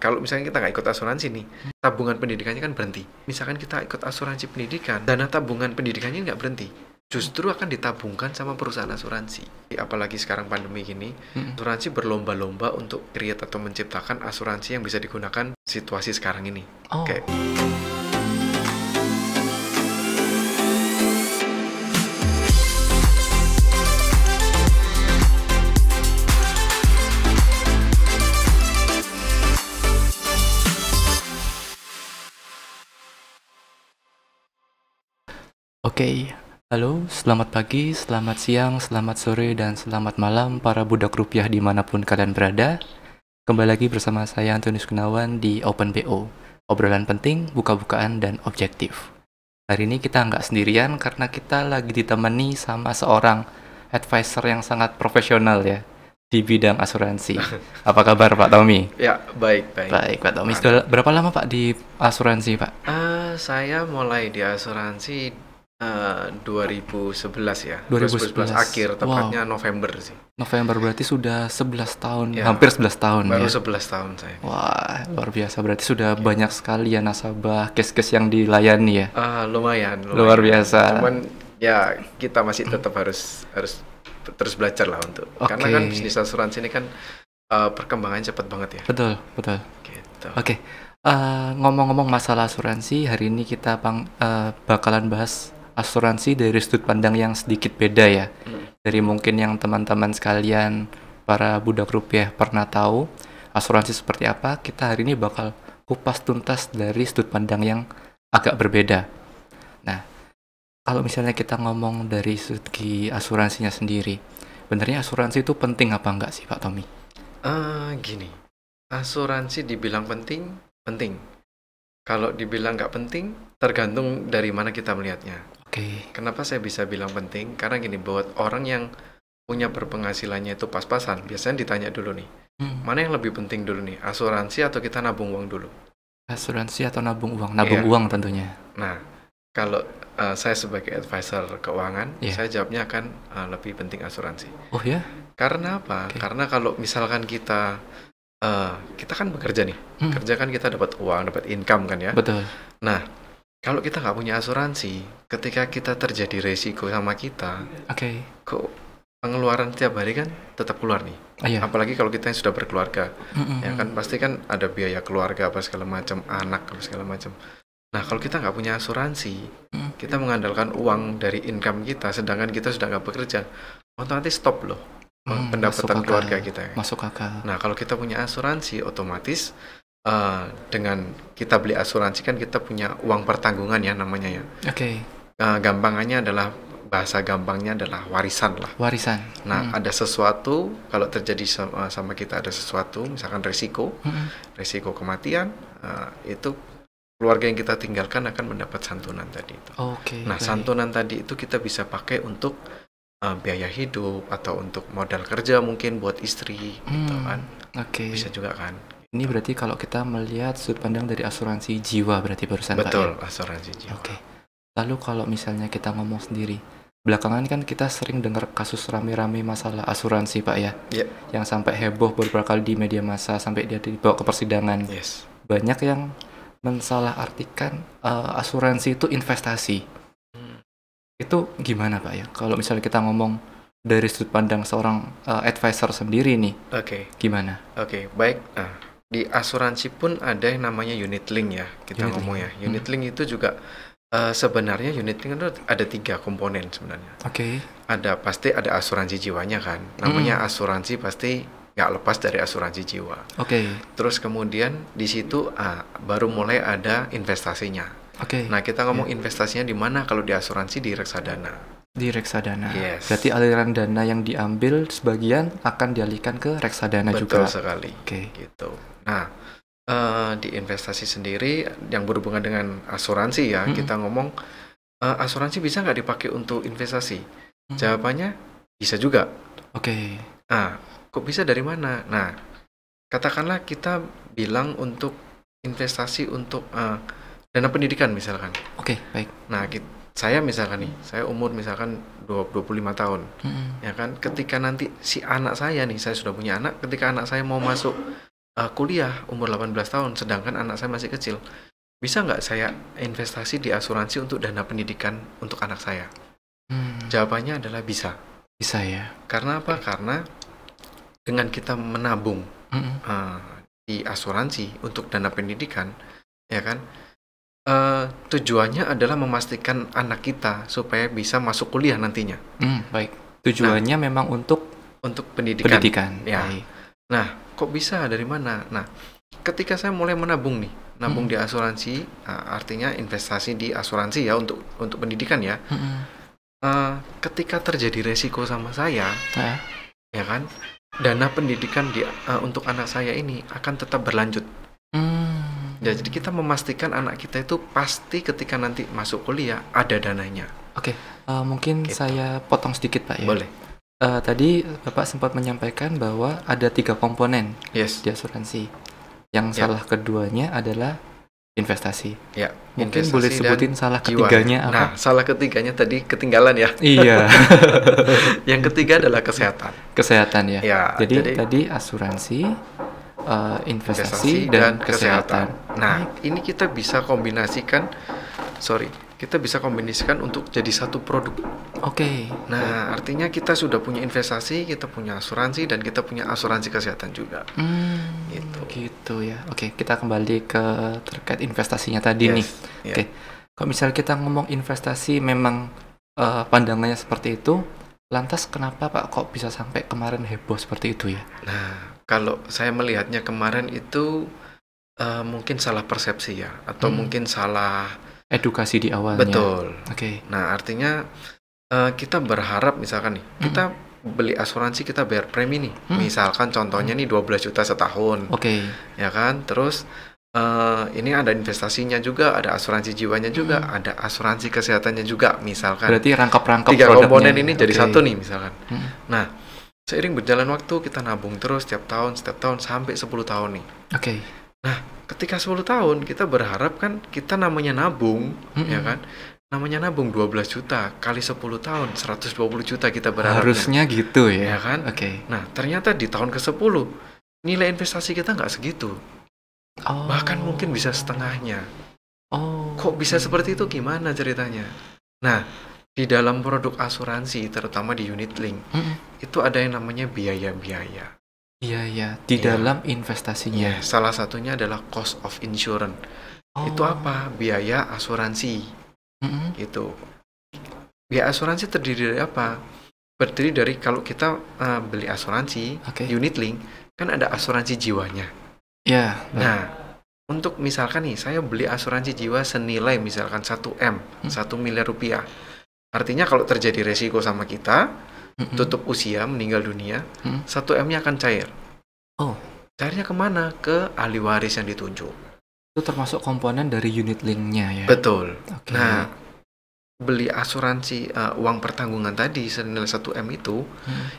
kalau misalnya kita nggak ikut asuransi nih, tabungan pendidikannya kan berhenti. Misalkan kita ikut asuransi pendidikan, dana tabungan pendidikannya nggak berhenti. Justru akan ditabungkan sama perusahaan asuransi. Apalagi sekarang pandemi gini, asuransi berlomba-lomba untuk create atau menciptakan asuransi yang bisa digunakan situasi sekarang ini. Oh, Kayak oke. Halo, selamat pagi, selamat siang, selamat sore, dan selamat malam para budak rupiah dimanapun kalian berada. Kembali lagi bersama saya Antonius Gunawan di Open BO. Obrolan penting, buka-bukaan, dan objektif. Hari ini kita nggak sendirian karena kita lagi ditemani sama seorang advisor yang sangat profesional ya di bidang asuransi. Apa kabar Pak Tommy? ya, baik. Baik Pak Tommy, sudah berapa lama Pak di asuransi Pak? Saya mulai di asuransi 2011 ya. 2011 akhir, tepatnya November sih. November berarti sudah 11 tahun, Ya, hampir 11 tahun baru ya. 11 tahun saya. Wah, luar biasa. Berarti sudah banyak sekali ya nasabah, case-case yang dilayani ya. Lumayan. Luar biasa. Cuman ya kita masih tetap harus terus belajar lah untuk. Karena kan bisnis asuransi ini kan perkembangannya cepat banget ya. Betul. Gitu. Oke. Ngomong-ngomong masalah asuransi, hari ini kita bakalan bahas asuransi dari sudut pandang yang sedikit beda ya. Dari mungkin yang teman-teman sekalian, para budak rupiah pernah tahu asuransi seperti apa, kita hari ini bakal kupas tuntas dari sudut pandang yang agak berbeda. Nah, kalau misalnya kita ngomong dari segi asuransinya sendiri, benernya asuransi itu penting apa enggak sih Pak Tommy? Gini, asuransi dibilang penting. Kalau dibilang nggak penting, tergantung dari mana kita melihatnya. Oke. Kenapa saya bisa bilang penting? Karena gini, buat orang yang punya berpenghasilannya itu pas-pasan, biasanya ditanya dulu nih, mana yang lebih penting dulu nih, asuransi atau kita nabung uang dulu? Asuransi atau nabung uang? Nabung uang tentunya. Nah, kalau saya sebagai advisor keuangan, saya jawabnya akan lebih penting asuransi. Oh ya? Karena apa? Karena kalau misalkan kita kan bekerja nih, kerja kan kita dapat uang, dapat income kan ya. Betul. Nah, kalau kita nggak punya asuransi, ketika kita terjadi resiko sama kita, kok pengeluaran tiap hari kan tetap keluar nih. Apalagi kalau kita yang sudah berkeluarga, ya kan pasti kan ada biaya keluarga apa segala macam, anak apa segala macam. Nah, kalau kita nggak punya asuransi, kita mengandalkan uang dari income kita, sedangkan kita sudah nggak bekerja, otomatis stop loh pendapatan keluarga kita. Masuk akal. Nah, kalau kita punya asuransi, otomatis dengan kita beli asuransi kan kita punya uang pertanggungan ya namanya ya. Gampangannya adalah, bahasa gampangnya adalah warisan lah. Warisan. Nah, ada sesuatu, kalau terjadi sama kita ada sesuatu, misalkan resiko kematian, itu keluarga yang kita tinggalkan akan mendapat santunan tadi itu. Nah, santunan tadi itu kita bisa pakai untuk biaya hidup atau untuk modal kerja mungkin buat istri gitu kan. Bisa juga kan. Ini berarti kalau kita melihat sudut pandang dari asuransi jiwa berarti barusan Pak ya? Betul, asuransi jiwa. Lalu kalau misalnya kita ngomong sendiri, belakangan kan kita sering dengar kasus rame-rame masalah asuransi Pak ya? Yang sampai heboh beberapa kali di media massa, sampai dia dibawa ke persidangan. Banyak yang mensalahartikan asuransi itu investasi. Itu gimana Pak ya? Kalau misalnya kita ngomong dari sudut pandang seorang advisor sendiri nih, gimana? Baik. Di asuransi pun ada yang namanya unit link ya, kita ngomong ya. Unit link itu juga sebenarnya unit link itu ada 3 komponen sebenarnya. Pasti ada asuransi jiwanya kan, namanya asuransi pasti nggak lepas dari asuransi jiwa. Terus kemudian di situ baru mulai ada investasinya. Nah, kita ngomong investasinya di mana? Kalau di asuransi di reksadana. Di reksadana. Berarti aliran dana yang diambil sebagian akan dialihkan ke reksadana juga. Betul sekali. Gitu. Nah, di investasi sendiri yang berhubungan dengan asuransi ya, kita ngomong asuransi bisa nggak dipakai untuk investasi? Jawabannya bisa juga. Nah, kok bisa dari mana? Nah, katakanlah kita bilang untuk investasi untuk dana pendidikan misalkan. Baik. Nah, saya misalkan nih, saya umur misalkan 25 tahun. Ya kan, ketika nanti si anak saya nih, saya sudah punya anak, ketika anak saya mau masuk kuliah umur 18 tahun, sedangkan anak saya masih kecil. Bisa nggak saya investasi di asuransi untuk dana pendidikan untuk anak saya? Jawabannya adalah bisa. Bisa ya. Karena apa? Karena dengan kita menabung di asuransi untuk dana pendidikan, ya kan? Tujuannya adalah memastikan anak kita supaya bisa masuk kuliah nantinya. Baik. Tujuannya memang untuk pendidikan. Ya. Baik. Nah, kok bisa dari mana? Nah, ketika saya mulai menabung nih, nabung di asuransi, artinya investasi di asuransi ya untuk pendidikan ya. Ketika terjadi resiko sama saya, ya kan, dana pendidikan untuk anak saya ini akan tetap berlanjut. Ya, jadi kita memastikan anak kita itu pasti ketika nanti masuk kuliah ada dananya. Oke, mungkin gitu. Saya potong sedikit Pak ya. Boleh. Tadi Bapak sempat menyampaikan bahwa ada 3 komponen di asuransi. Yang salah keduanya adalah investasi. Ya. Mungkin boleh sebutin salah ketiganya apa? Nah, salah ketiganya tadi ketinggalan ya. Iya. Yang ketiga adalah kesehatan. Kesehatan ya. Jadi tadi asuransi, investasi dan kesehatan. Nah, ini kita bisa kombinasikan. Kita bisa kombinasikan untuk jadi satu produk. Oke. Nah, artinya kita sudah punya investasi, kita punya asuransi, dan kita punya asuransi kesehatan juga. Gitu ya. Oke, kita kembali ke terkait investasinya tadi nih. Oke. Kalau misalnya kita ngomong investasi, memang pandangannya seperti itu. Lantas kenapa Pak kok bisa sampai kemarin heboh seperti itu ya? Nah, kalau saya melihatnya kemarin itu mungkin salah persepsi ya, atau mungkin salah edukasi di awalnya. Betul. Oke. Nah, artinya kita berharap misalkan nih, kita beli asuransi, kita bayar premi nih. Misalkan contohnya nih 12 juta setahun. Oke. Ya kan? Terus ini ada investasinya juga, ada asuransi jiwanya juga, ada asuransi kesehatannya juga, misalkan. Berarti rangkap-rangkap 3 komponen ini jadi satu nih misalkan. Nah, seiring berjalan waktu kita nabung terus setiap tahun sampai 10 tahun nih. Oke. Nah, ketika 10 tahun kita berharap kan kita namanya nabung, ya kan? Namanya nabung 12 juta kali 10 tahun 120 juta kita berharap. Harusnya gitu ya. Ya kan? Oke. Nah, ternyata di tahun ke-10 nilai investasi kita nggak segitu. Bahkan mungkin bisa setengahnya. Kok bisa seperti itu, gimana ceritanya? Nah, di dalam produk asuransi terutama di unit link itu ada yang namanya biaya-biaya. Iya, di dalam investasinya. Salah satunya adalah cost of insurance. Itu apa? Biaya asuransi. Itu. Biaya asuransi terdiri dari apa? Berdiri dari kalau kita beli asuransi unit link, kan ada asuransi jiwanya. Iya. Nah, untuk misalkan nih saya beli asuransi jiwa senilai misalkan 1 miliar rupiah. Artinya kalau terjadi resiko sama kita, tutup usia, meninggal dunia, 1 M-nya akan cair. Cairnya kemana? Ke ahli waris yang ditunjuk. Itu termasuk komponen dari unit link-nya ya? Betul. Nah, beli asuransi uang pertanggungan tadi senilai 1 M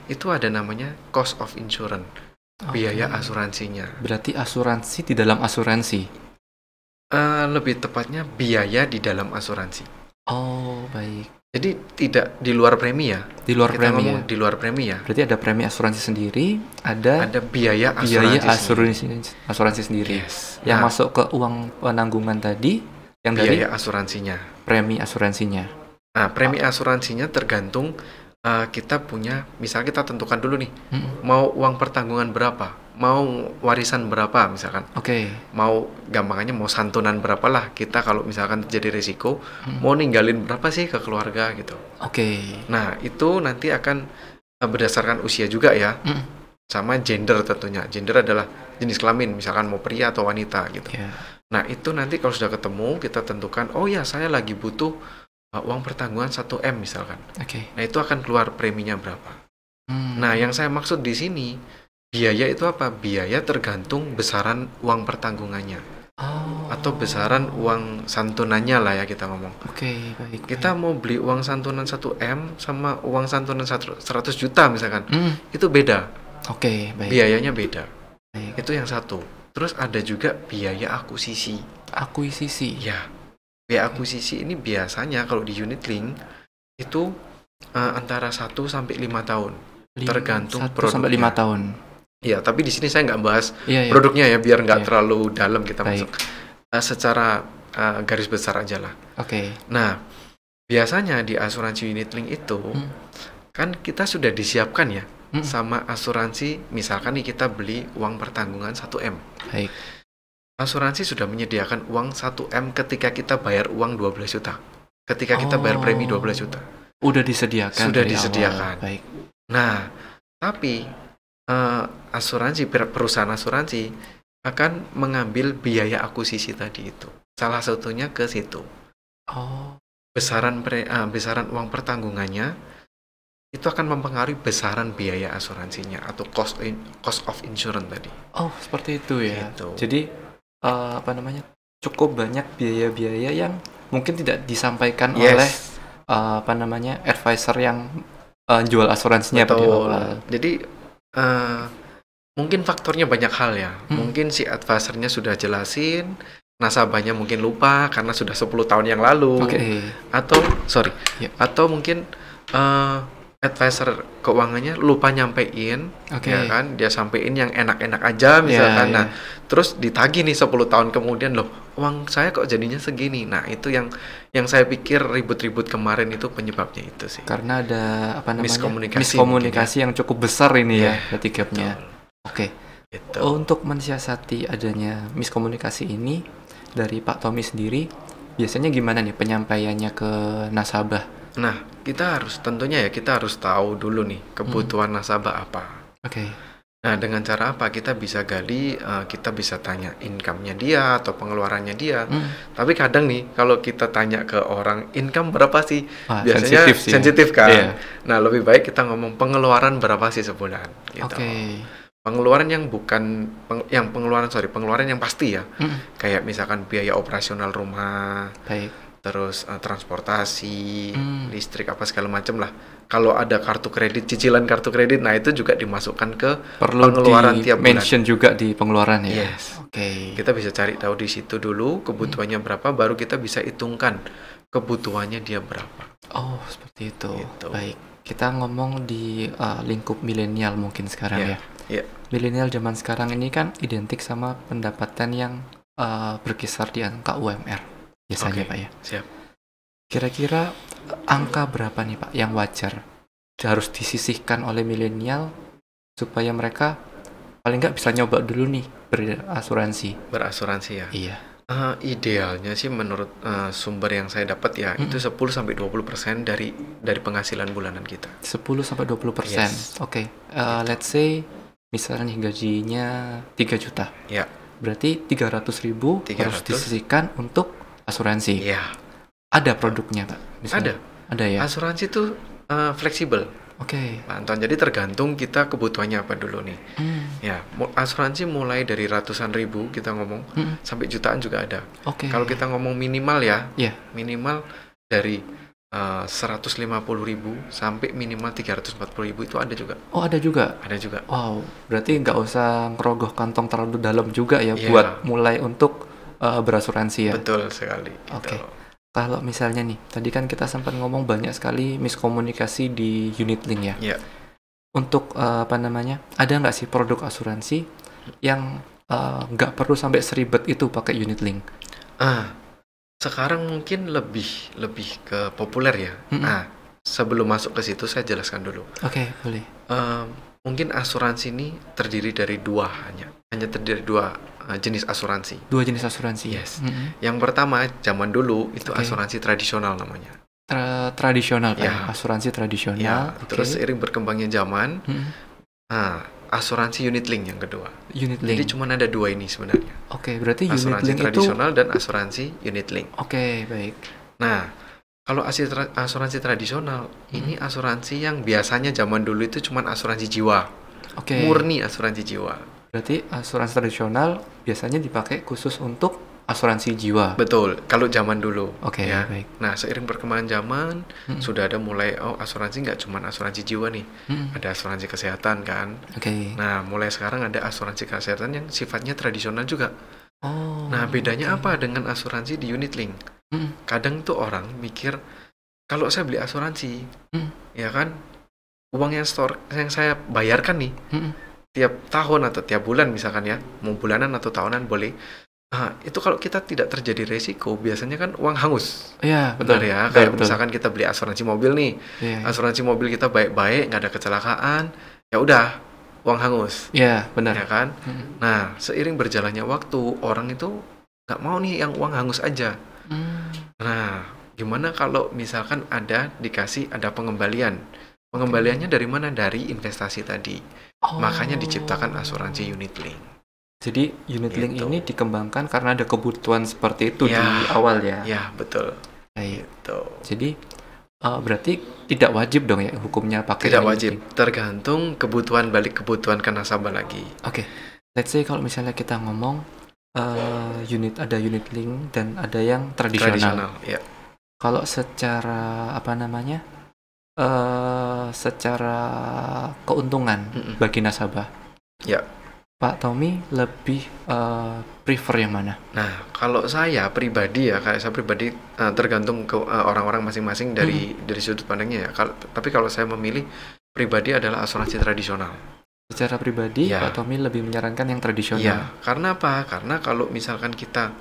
itu ada namanya cost of insurance. Biaya asuransinya. Berarti asuransi di dalam asuransi? Lebih tepatnya biaya di dalam asuransi. Baik. Jadi tidak di luar premi ya. Di luar premi ya. Di luar premi ya. Berarti ada premi asuransi sendiri, ada biaya asuransi sendiri. Yang masuk ke uang penanggungan tadi, yang biaya dari asuransinya. Premi asuransinya. Nah, premi asuransinya tergantung kita punya, misal kita tentukan dulu nih, mau uang pertanggungan berapa, mau warisan berapa misalkan. Mau gampangannya mau santunan berapa lah kita kalau misalkan terjadi risiko, mau ninggalin berapa sih ke keluarga gitu. Nah, itu nanti akan berdasarkan usia juga ya. Sama gender tentunya. Gender adalah jenis kelamin, misalkan mau pria atau wanita gitu. Nah, itu nanti kalau sudah ketemu kita tentukan, oh ya saya lagi butuh uang pertanggungan 1 M misalkan. Nah, itu akan keluar preminya berapa. Nah, yang saya maksud di sini biaya itu apa? Biaya tergantung besaran uang pertanggungannya. Atau besaran uang santunannya lah ya kita ngomong. Baik. Kita mau beli uang santunan 1 M sama uang santunan 100 juta misalkan. Itu beda. Baik. Biayanya beda. Itu yang satu. Terus ada juga biaya akuisisi. Ya. Biaya akuisisi ini biasanya kalau di unit link itu antara 1 sampai 5 tahun. Tergantung 1 sampai 5 tahun. Iya, tapi di sini saya nggak bahas Iya, iya. produknya ya, biar nggak Iya. terlalu dalam kita Baik. masuk. Secara garis besar aja lah. Oke. Nah, biasanya di asuransi unit link itu kan kita sudah disiapkan ya sama asuransi. Misalkan nih kita beli uang pertanggungan 1M. Baik. Asuransi sudah menyediakan uang 1M ketika kita bayar uang 12 juta. Ketika kita bayar premi 12 juta. Udah disediakan. Sudah dari disediakan. awal. Baik. Nah, tapi asuransi, perusahaan asuransi akan mengambil biaya akuisisi tadi itu. Salah satunya ke situ. Besaran uang pertanggungannya itu akan mempengaruhi besaran biaya asuransinya atau cost of insurance tadi. Oh, seperti itu ya. Gitu. Jadi cukup banyak biaya-biaya yang mungkin tidak disampaikan oleh advisor yang jual asuransinya pada awal. Jadi mungkin faktornya banyak hal ya. Mungkin si advisornya sudah jelasin, nasabahnya mungkin lupa karena sudah 10 tahun yang lalu. Atau mungkin advisor keuangannya lupa nyampein, ya kan? Dia sampein yang enak-enak aja misalkan. Nah, terus ditagih nih 10 tahun kemudian, loh, uang saya kok jadinya segini. Nah, itu yang saya pikir ribut-ribut kemarin itu penyebabnya itu sih. Karena ada miskomunikasi yang cukup besar ini ya, berarti gapnya. Gitu. Untuk mensiasati adanya miskomunikasi ini dari Pak Tommy sendiri, biasanya gimana nih penyampaiannya ke nasabah? Nah, kita harus tahu dulu nih kebutuhan nasabah apa. Nah, dengan cara apa? Kita bisa gali, kita bisa tanya income-nya dia atau pengeluarannya dia. Tapi kadang nih, kalau kita tanya ke orang, income berapa sih? Biasanya sensitif kan? Nah, lebih baik kita ngomong pengeluaran berapa sih sebulan. Gitu. Pengeluaran pengeluaran yang pasti ya. Kayak misalkan biaya operasional rumah. Terus transportasi, listrik apa segala macam lah. Kalau ada kartu kredit, cicilan kartu kredit, nah itu juga dimasukkan ke pengeluaran tiap bulan. Mention juga di pengeluaran ya. Kita bisa cari tahu di situ dulu kebutuhannya berapa, baru kita bisa hitungkan kebutuhannya dia berapa. Oh, seperti itu. Gitu. Baik. Kita ngomong di lingkup milenial mungkin sekarang ya. Milenial zaman sekarang ini kan identik sama pendapatan yang berkisar di angka UMR. Biasanya Pak ya. Siap. Kira-kira angka berapa nih Pak yang wajar harus disisihkan oleh milenial supaya mereka paling nggak bisa nyoba dulu nih berasuransi ya? Iya. Idealnya sih menurut sumber yang saya dapat ya, itu 10-20% dari penghasilan bulanan kita. 10-20%. Yes. Let's say misalnya nih gajinya 3 juta. Ya. Berarti 300.000 harus disisihkan untuk asuransi. Iya. Ada produknya, Pak? Misalnya. Ada ya. Asuransi itu fleksibel. Pak Anton, jadi tergantung kita kebutuhannya apa dulu nih. Ya, asuransi mulai dari ratusan ribu kita ngomong sampai jutaan juga ada. Kalau kita ngomong minimal ya, minimal dari 150.000 sampai minimal 340.000 itu ada juga. Oh, ada juga? Ada juga. Wow, berarti nggak usah ngerogoh kantong terlalu dalam juga ya buat mulai untuk berasuransi ya? Betul sekali. Gitu. Kalau misalnya nih, tadi kan kita sempat ngomong banyak sekali miskomunikasi di unit link ya. Untuk ada nggak sih produk asuransi yang nggak perlu sampai seribet itu pakai unit link? Sekarang mungkin lebih ke populer ya. Sebelum masuk ke situ saya jelaskan dulu. Boleh. Mungkin asuransi ini terdiri dari hanya terdiri dua jenis asuransi. Dua jenis asuransi. Yes. Yang pertama zaman dulu itu asuransi tradisional namanya. Tradisional Pak. Asuransi tradisional. Terus seiring berkembangnya zaman, asuransi unit link yang kedua. Unit link. Jadi cuma ada dua ini sebenarnya. Berarti asuransi unit link tradisional itu... dan asuransi unit link. Baik. Nah, kalau asuransi tradisional, ini asuransi yang biasanya zaman dulu itu cuma asuransi jiwa. Murni asuransi jiwa. Berarti asuransi tradisional biasanya dipakai khusus untuk asuransi jiwa. Betul, kalau zaman dulu. Ya. Baik. Nah, seiring perkembangan zaman, sudah ada mulai, asuransi nggak cuma asuransi jiwa nih. Ada asuransi kesehatan kan. Nah, mulai sekarang ada asuransi kesehatan yang sifatnya tradisional juga. Nah, bedanya apa dengan asuransi di unit link? Kadang tuh orang mikir, kalau saya beli asuransi, ya kan, uang yang saya bayarkan nih, tiap tahun atau tiap bulan misalkan ya, mau bulanan atau tahunan boleh. Itu kalau kita tidak terjadi resiko, biasanya kan uang hangus. Iya, betul. Benar ya, Betul, kayak betul. misalkan kita beli asuransi mobil nih. Iya. Asuransi mobil kita baik-baik, nggak ada kecelakaan, ya udah, uang hangus. Iya, benar. Ya kan? Nah, seiring berjalannya waktu, orang itu nggak mau nih yang uang hangus aja. Nah, gimana kalau misalkan ada pengembalian? Pengembaliannya dari mana? Dari investasi tadi. Makanya diciptakan asuransi unit link. Jadi unit link Gitu. ini dikembangkan karena ada kebutuhan seperti itu Ya. di awal ya. Ya, betul. Baik. Gitu. Jadi berarti tidak wajib dong ya hukumnya pakai Tidak unit wajib, link? tergantung kebutuhan kebutuhan ke nasabah lagi. Oke. Let's say kalau misalnya kita ngomong ada unit link dan ada yang tradisional. Ya. Kalau secara apa namanya? Secara keuntungan bagi nasabah. Ya. Pak Tommy lebih prefer yang mana? Nah, kalau saya pribadi tergantung ke orang-orang masing-masing dari sudut pandangnya ya. Tapi kalau saya memilih pribadi adalah asuransi tradisional. Secara pribadi, Ya. Pak Tommy lebih menyarankan yang tradisional. Ya, karena apa? Karena kalau misalkan kita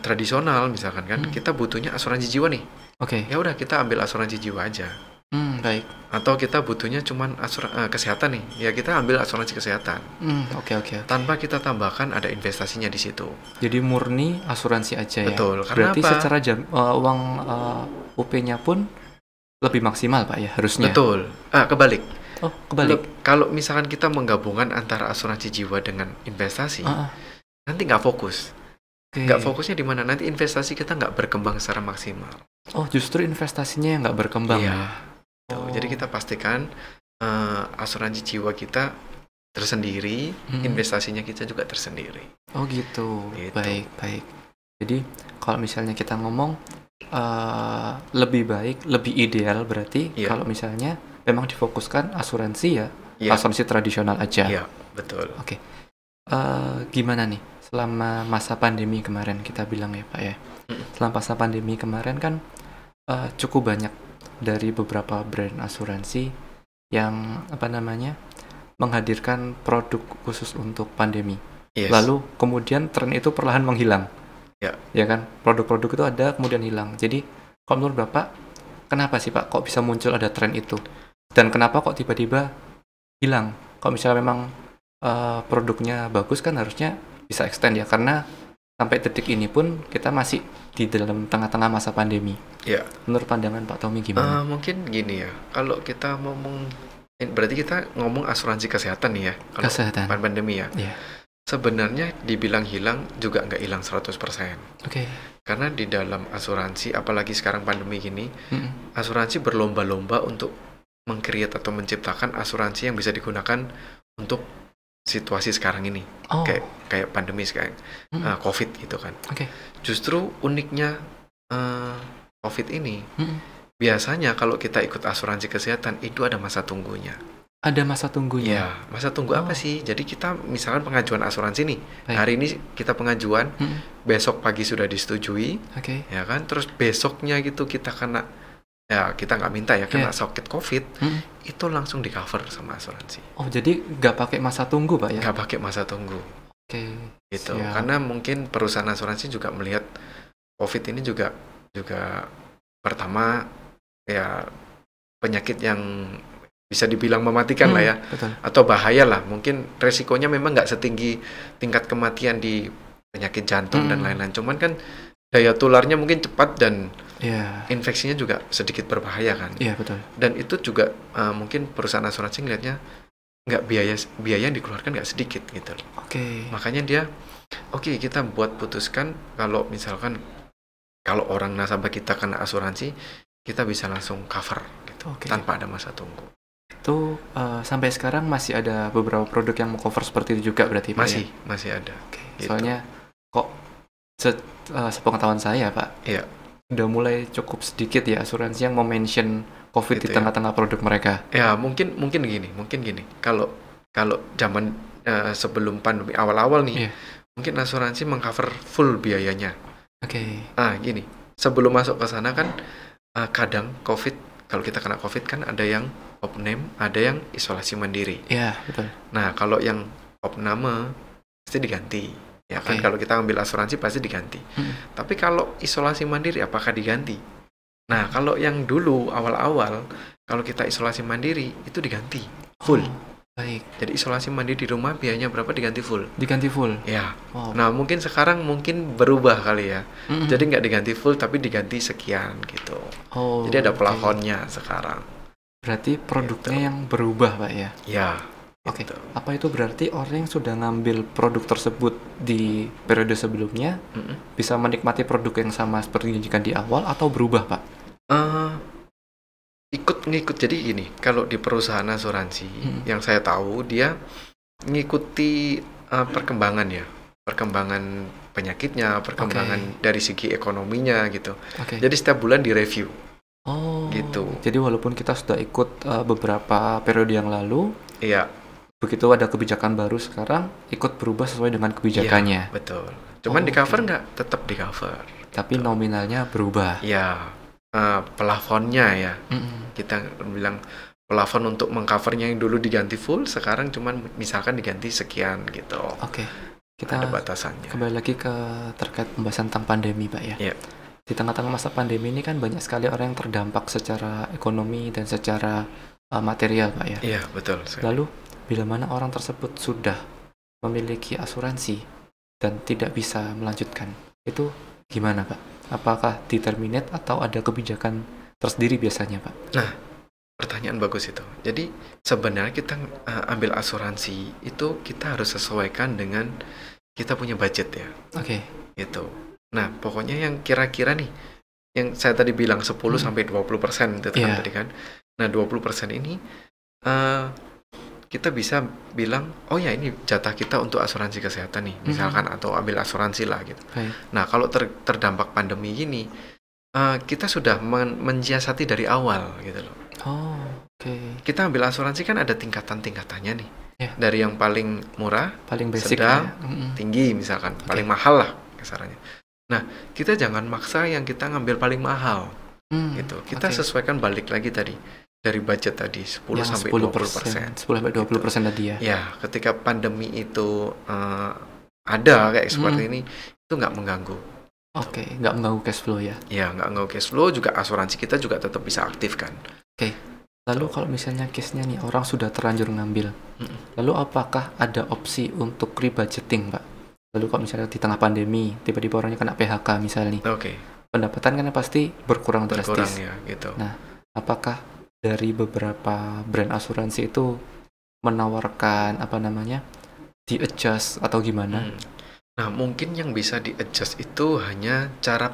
tradisional, misalkan kan, kita butuhnya asuransi jiwa nih. Oke. Ya udah kita ambil asuransi jiwa aja. Baik. Atau kita butuhnya cuman kesehatan nih, ya kita ambil asuransi kesehatan. Oke. Tanpa kita tambahkan ada investasinya di situ. Jadi murni asuransi aja ya. Betul. Karena Berarti apa? secara uang UP-nya pun lebih maksimal Pak ya harusnya. Betul. Kebalik. Oh, kebalik. Kalau misalkan kita menggabungkan antara asuransi jiwa dengan investasi, nanti nggak fokus. Nggak fokusnya di mana? Nanti investasi kita nggak berkembang secara maksimal. Oh, justru investasinya yang nggak berkembang Iya. ya. Jadi kita pastikan asuransi jiwa kita tersendiri, investasinya kita juga tersendiri. Oh gitu. Gitu. Baik. Jadi kalau misalnya kita ngomong lebih baik, lebih ideal berarti kalau misalnya memang difokuskan asuransi ya, asuransi tradisional aja. Iya, betul. Oke. Gimana nih selama masa pandemi kemarin kita bilang ya Pak ya? Selama masa pandemi kemarin kan cukup banyak dari beberapa brand asuransi yang menghadirkan produk khusus untuk pandemi. Yes. Lalu kemudian tren itu perlahan menghilang. Ya kan? Produk-produk itu ada kemudian hilang. Jadi kalau menurut Bapak, kenapa sih Pak kok bisa muncul ada tren itu? Dan kenapa kok tiba-tiba hilang? Kalau misalnya memang produknya bagus kan harusnya bisa extend ya, karena sampai detik ini pun kita masih di dalam tengah-tengah masa pandemi. Ya. Menurut pandangan Pak Tommy gimana? Mungkin gini ya, kalau kita berarti kita ngomong asuransi kesehatan nih ya, kalau Kesehatan. pandemi ya. Iya. Sebenarnya dibilang hilang juga nggak hilang 100%. Oke. Karena di dalam asuransi, apalagi sekarang pandemi gini, asuransi berlomba-lomba untuk meng-create atau menciptakan asuransi yang bisa digunakan untuk situasi sekarang ini. Kayak pandemi sekarang, COVID gitu kan. Oke. Justru uniknya COVID ini, biasanya kalau kita ikut asuransi kesehatan itu ada masa tunggunya. Ada masa tunggunya? Ya, masa tunggu apa sih? Jadi kita misalkan pengajuan asuransi nih, hari ini kita pengajuan, besok pagi sudah disetujui, ya kan? Terus besoknya gitu kita kena, ya kita nggak minta ya, kena sakit COVID, itu langsung di cover sama asuransi. Oh, jadi nggak pakai masa tunggu Pak ya? Nggak pakai masa tunggu. Gitu. Siap. Karena mungkin perusahaan asuransi juga melihat COVID ini juga pertama ya penyakit yang bisa dibilang mematikan lah ya, betul. Atau bahaya lah. Mungkin resikonya memang nggak setinggi tingkat kematian di penyakit jantung dan lain-lain. Cuman kan daya tularnya mungkin cepat dan infeksinya juga sedikit berbahaya kan. Iya, betul. Dan itu juga mungkin perusahaan asuransi ngelihatnya nggak biaya yang dikeluarkan nggak sedikit gitu. Makanya dia kita putuskan kalau misalkan kalau orang nasabah kita kena asuransi, kita bisa langsung cover gitu, tanpa ada masa tunggu. Itu sampai sekarang masih ada beberapa produk yang cover seperti itu juga berarti Pak? Masih ada. Gitu. Soalnya kok sepengetahuan saya Pak, udah mulai cukup sedikit ya asuransi yang mention COVID di tengah-tengah produk mereka. Ya mungkin gini. Kalau zaman sebelum pandemi awal-awal nih, mungkin asuransi mengcover full biayanya. Gini, sebelum masuk ke sana kan kadang COVID kalau kita kena COVID kan ada yang opname, ada yang isolasi mandiri. Iya, betul. Nah, kalau yang opname pasti diganti. Ya kan, kalau kita ambil asuransi pasti diganti. Tapi kalau isolasi mandiri apakah diganti? Nah, kalau yang dulu awal-awal kalau kita isolasi mandiri itu diganti full. Baik. Jadi isolasi mandiri di rumah biayanya berapa diganti full? Diganti full. Ya. Wow. Nah, mungkin sekarang berubah kali ya. Jadi nggak diganti full tapi diganti sekian gitu. Jadi ada plafonnya sekarang. Berarti produknya yang berubah, Pak ya? Ya. Oke, apa itu berarti orang yang sudah ngambil produk tersebut di periode sebelumnya bisa menikmati produk yang sama seperti yang dijanjikan di awal atau berubah, Pak? Ngikut. Jadi gini, kalau di perusahaan asuransi yang saya tahu dia ngikuti perkembangan penyakitnya, perkembangan dari segi ekonominya gitu. Jadi setiap bulan direview. Gitu. Jadi walaupun kita sudah ikut beberapa periode yang lalu, iya. Begitu ada kebijakan baru sekarang, ikut berubah sesuai dengan kebijakannya. Iya, betul. Cuman di cover nggak? Tetap di cover. Tapi nominalnya berubah. Iya. Plafonnya ya. Kita bilang plafon untuk mengcovernya yang dulu diganti full, sekarang cuman misalkan diganti sekian gitu. Kita ada batasannya. Kembali lagi ke terkait pembahasan tentang pandemi, Pak ya. Iya. Di tengah-tengah masa pandemi ini kan banyak sekali orang yang terdampak secara ekonomi dan secara material, Pak ya. Iya, betul. Lalu bila mana orang tersebut sudah memiliki asuransi dan tidak bisa melanjutkan, itu gimana, Pak? Apakah di-terminate atau ada kebijakan tersendiri biasanya, Pak? Nah, pertanyaan bagus itu. Jadi sebenarnya kita ambil asuransi itu kita harus sesuaikan dengan kita punya budget ya. Gitu. Nah, pokoknya yang kira-kira nih, yang saya tadi bilang 10-20% itu kan tadi kan. Nah, 20% ini kita bisa bilang, oh ya ini jatah kita untuk asuransi kesehatan nih, misalkan, atau ambil asuransi lah gitu. Nah, kalau terdampak pandemi ini, kita sudah mensiasati dari awal gitu loh. Kita ambil asuransi kan ada tingkatan-tingkatannya nih. Dari yang paling murah, paling basic, sedang, tinggi misalkan, paling mahal lah kasarannya. Nah, kita jangan maksa yang kita ngambil paling mahal gitu. Kita sesuaikan balik lagi tadi. Dari budget tadi 10-20%. 10-20% tadi ya. Ya, ketika pandemi itu ada kayak seperti ini, itu nggak mengganggu. Nggak mengganggu cash flow ya. Ya, nggak mengganggu cash flow, juga asuransi kita juga tetap bisa aktifkan. Lalu kalau misalnya case-nya nih orang sudah terlanjur ngambil, lalu apakah ada opsi untuk rebudgeting, Pak? Lalu kalau misalnya di tengah pandemi, tiba-tiba orangnya kena PHK misalnya nih, pendapatan kan pasti berkurang drastis. Ya, gitu. Nah, apakah dari beberapa brand asuransi itu menawarkan di-adjust atau gimana? Nah, mungkin yang bisa di-adjust itu hanya cara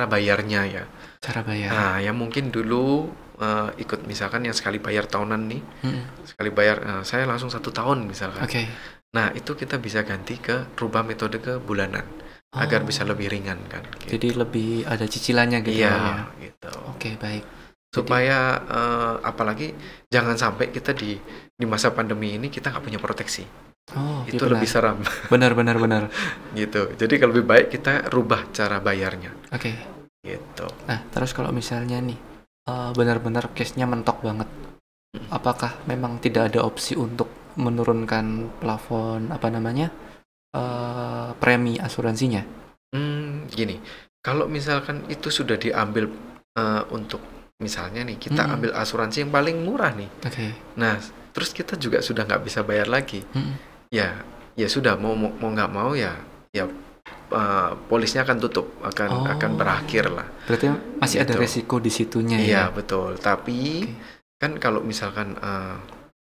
bayarnya ya. Cara bayar. Nah, yang mungkin dulu ikut misalkan yang sekali bayar tahunan nih, sekali bayar saya langsung 1 tahun misalkan. Nah, itu kita bisa ganti rubah metode ke bulanan agar bisa lebih ringan kan. Gitu. Jadi lebih ada cicilannya gitu ya. Gitu. Baik. Supaya apalagi jangan sampai kita di masa pandemi ini kita nggak punya proteksi. Itu lebih seram. Benar. Gitu. Jadi kalau lebih baik kita rubah cara bayarnya. Gitu. Nah, terus kalau misalnya nih benar-benar case-nya mentok banget, apakah memang tidak ada opsi untuk menurunkan plafon premi asuransinya? Gini, kalau misalkan itu sudah diambil untuk misalnya nih kita ambil asuransi yang paling murah nih. Nah, terus kita juga sudah nggak bisa bayar lagi. Ya sudah mau nggak mau ya polisnya akan tutup, akan berakhir lah. Berarti masih ada resiko di situnya ya. Iya, betul. Tapi kan kalau misalkan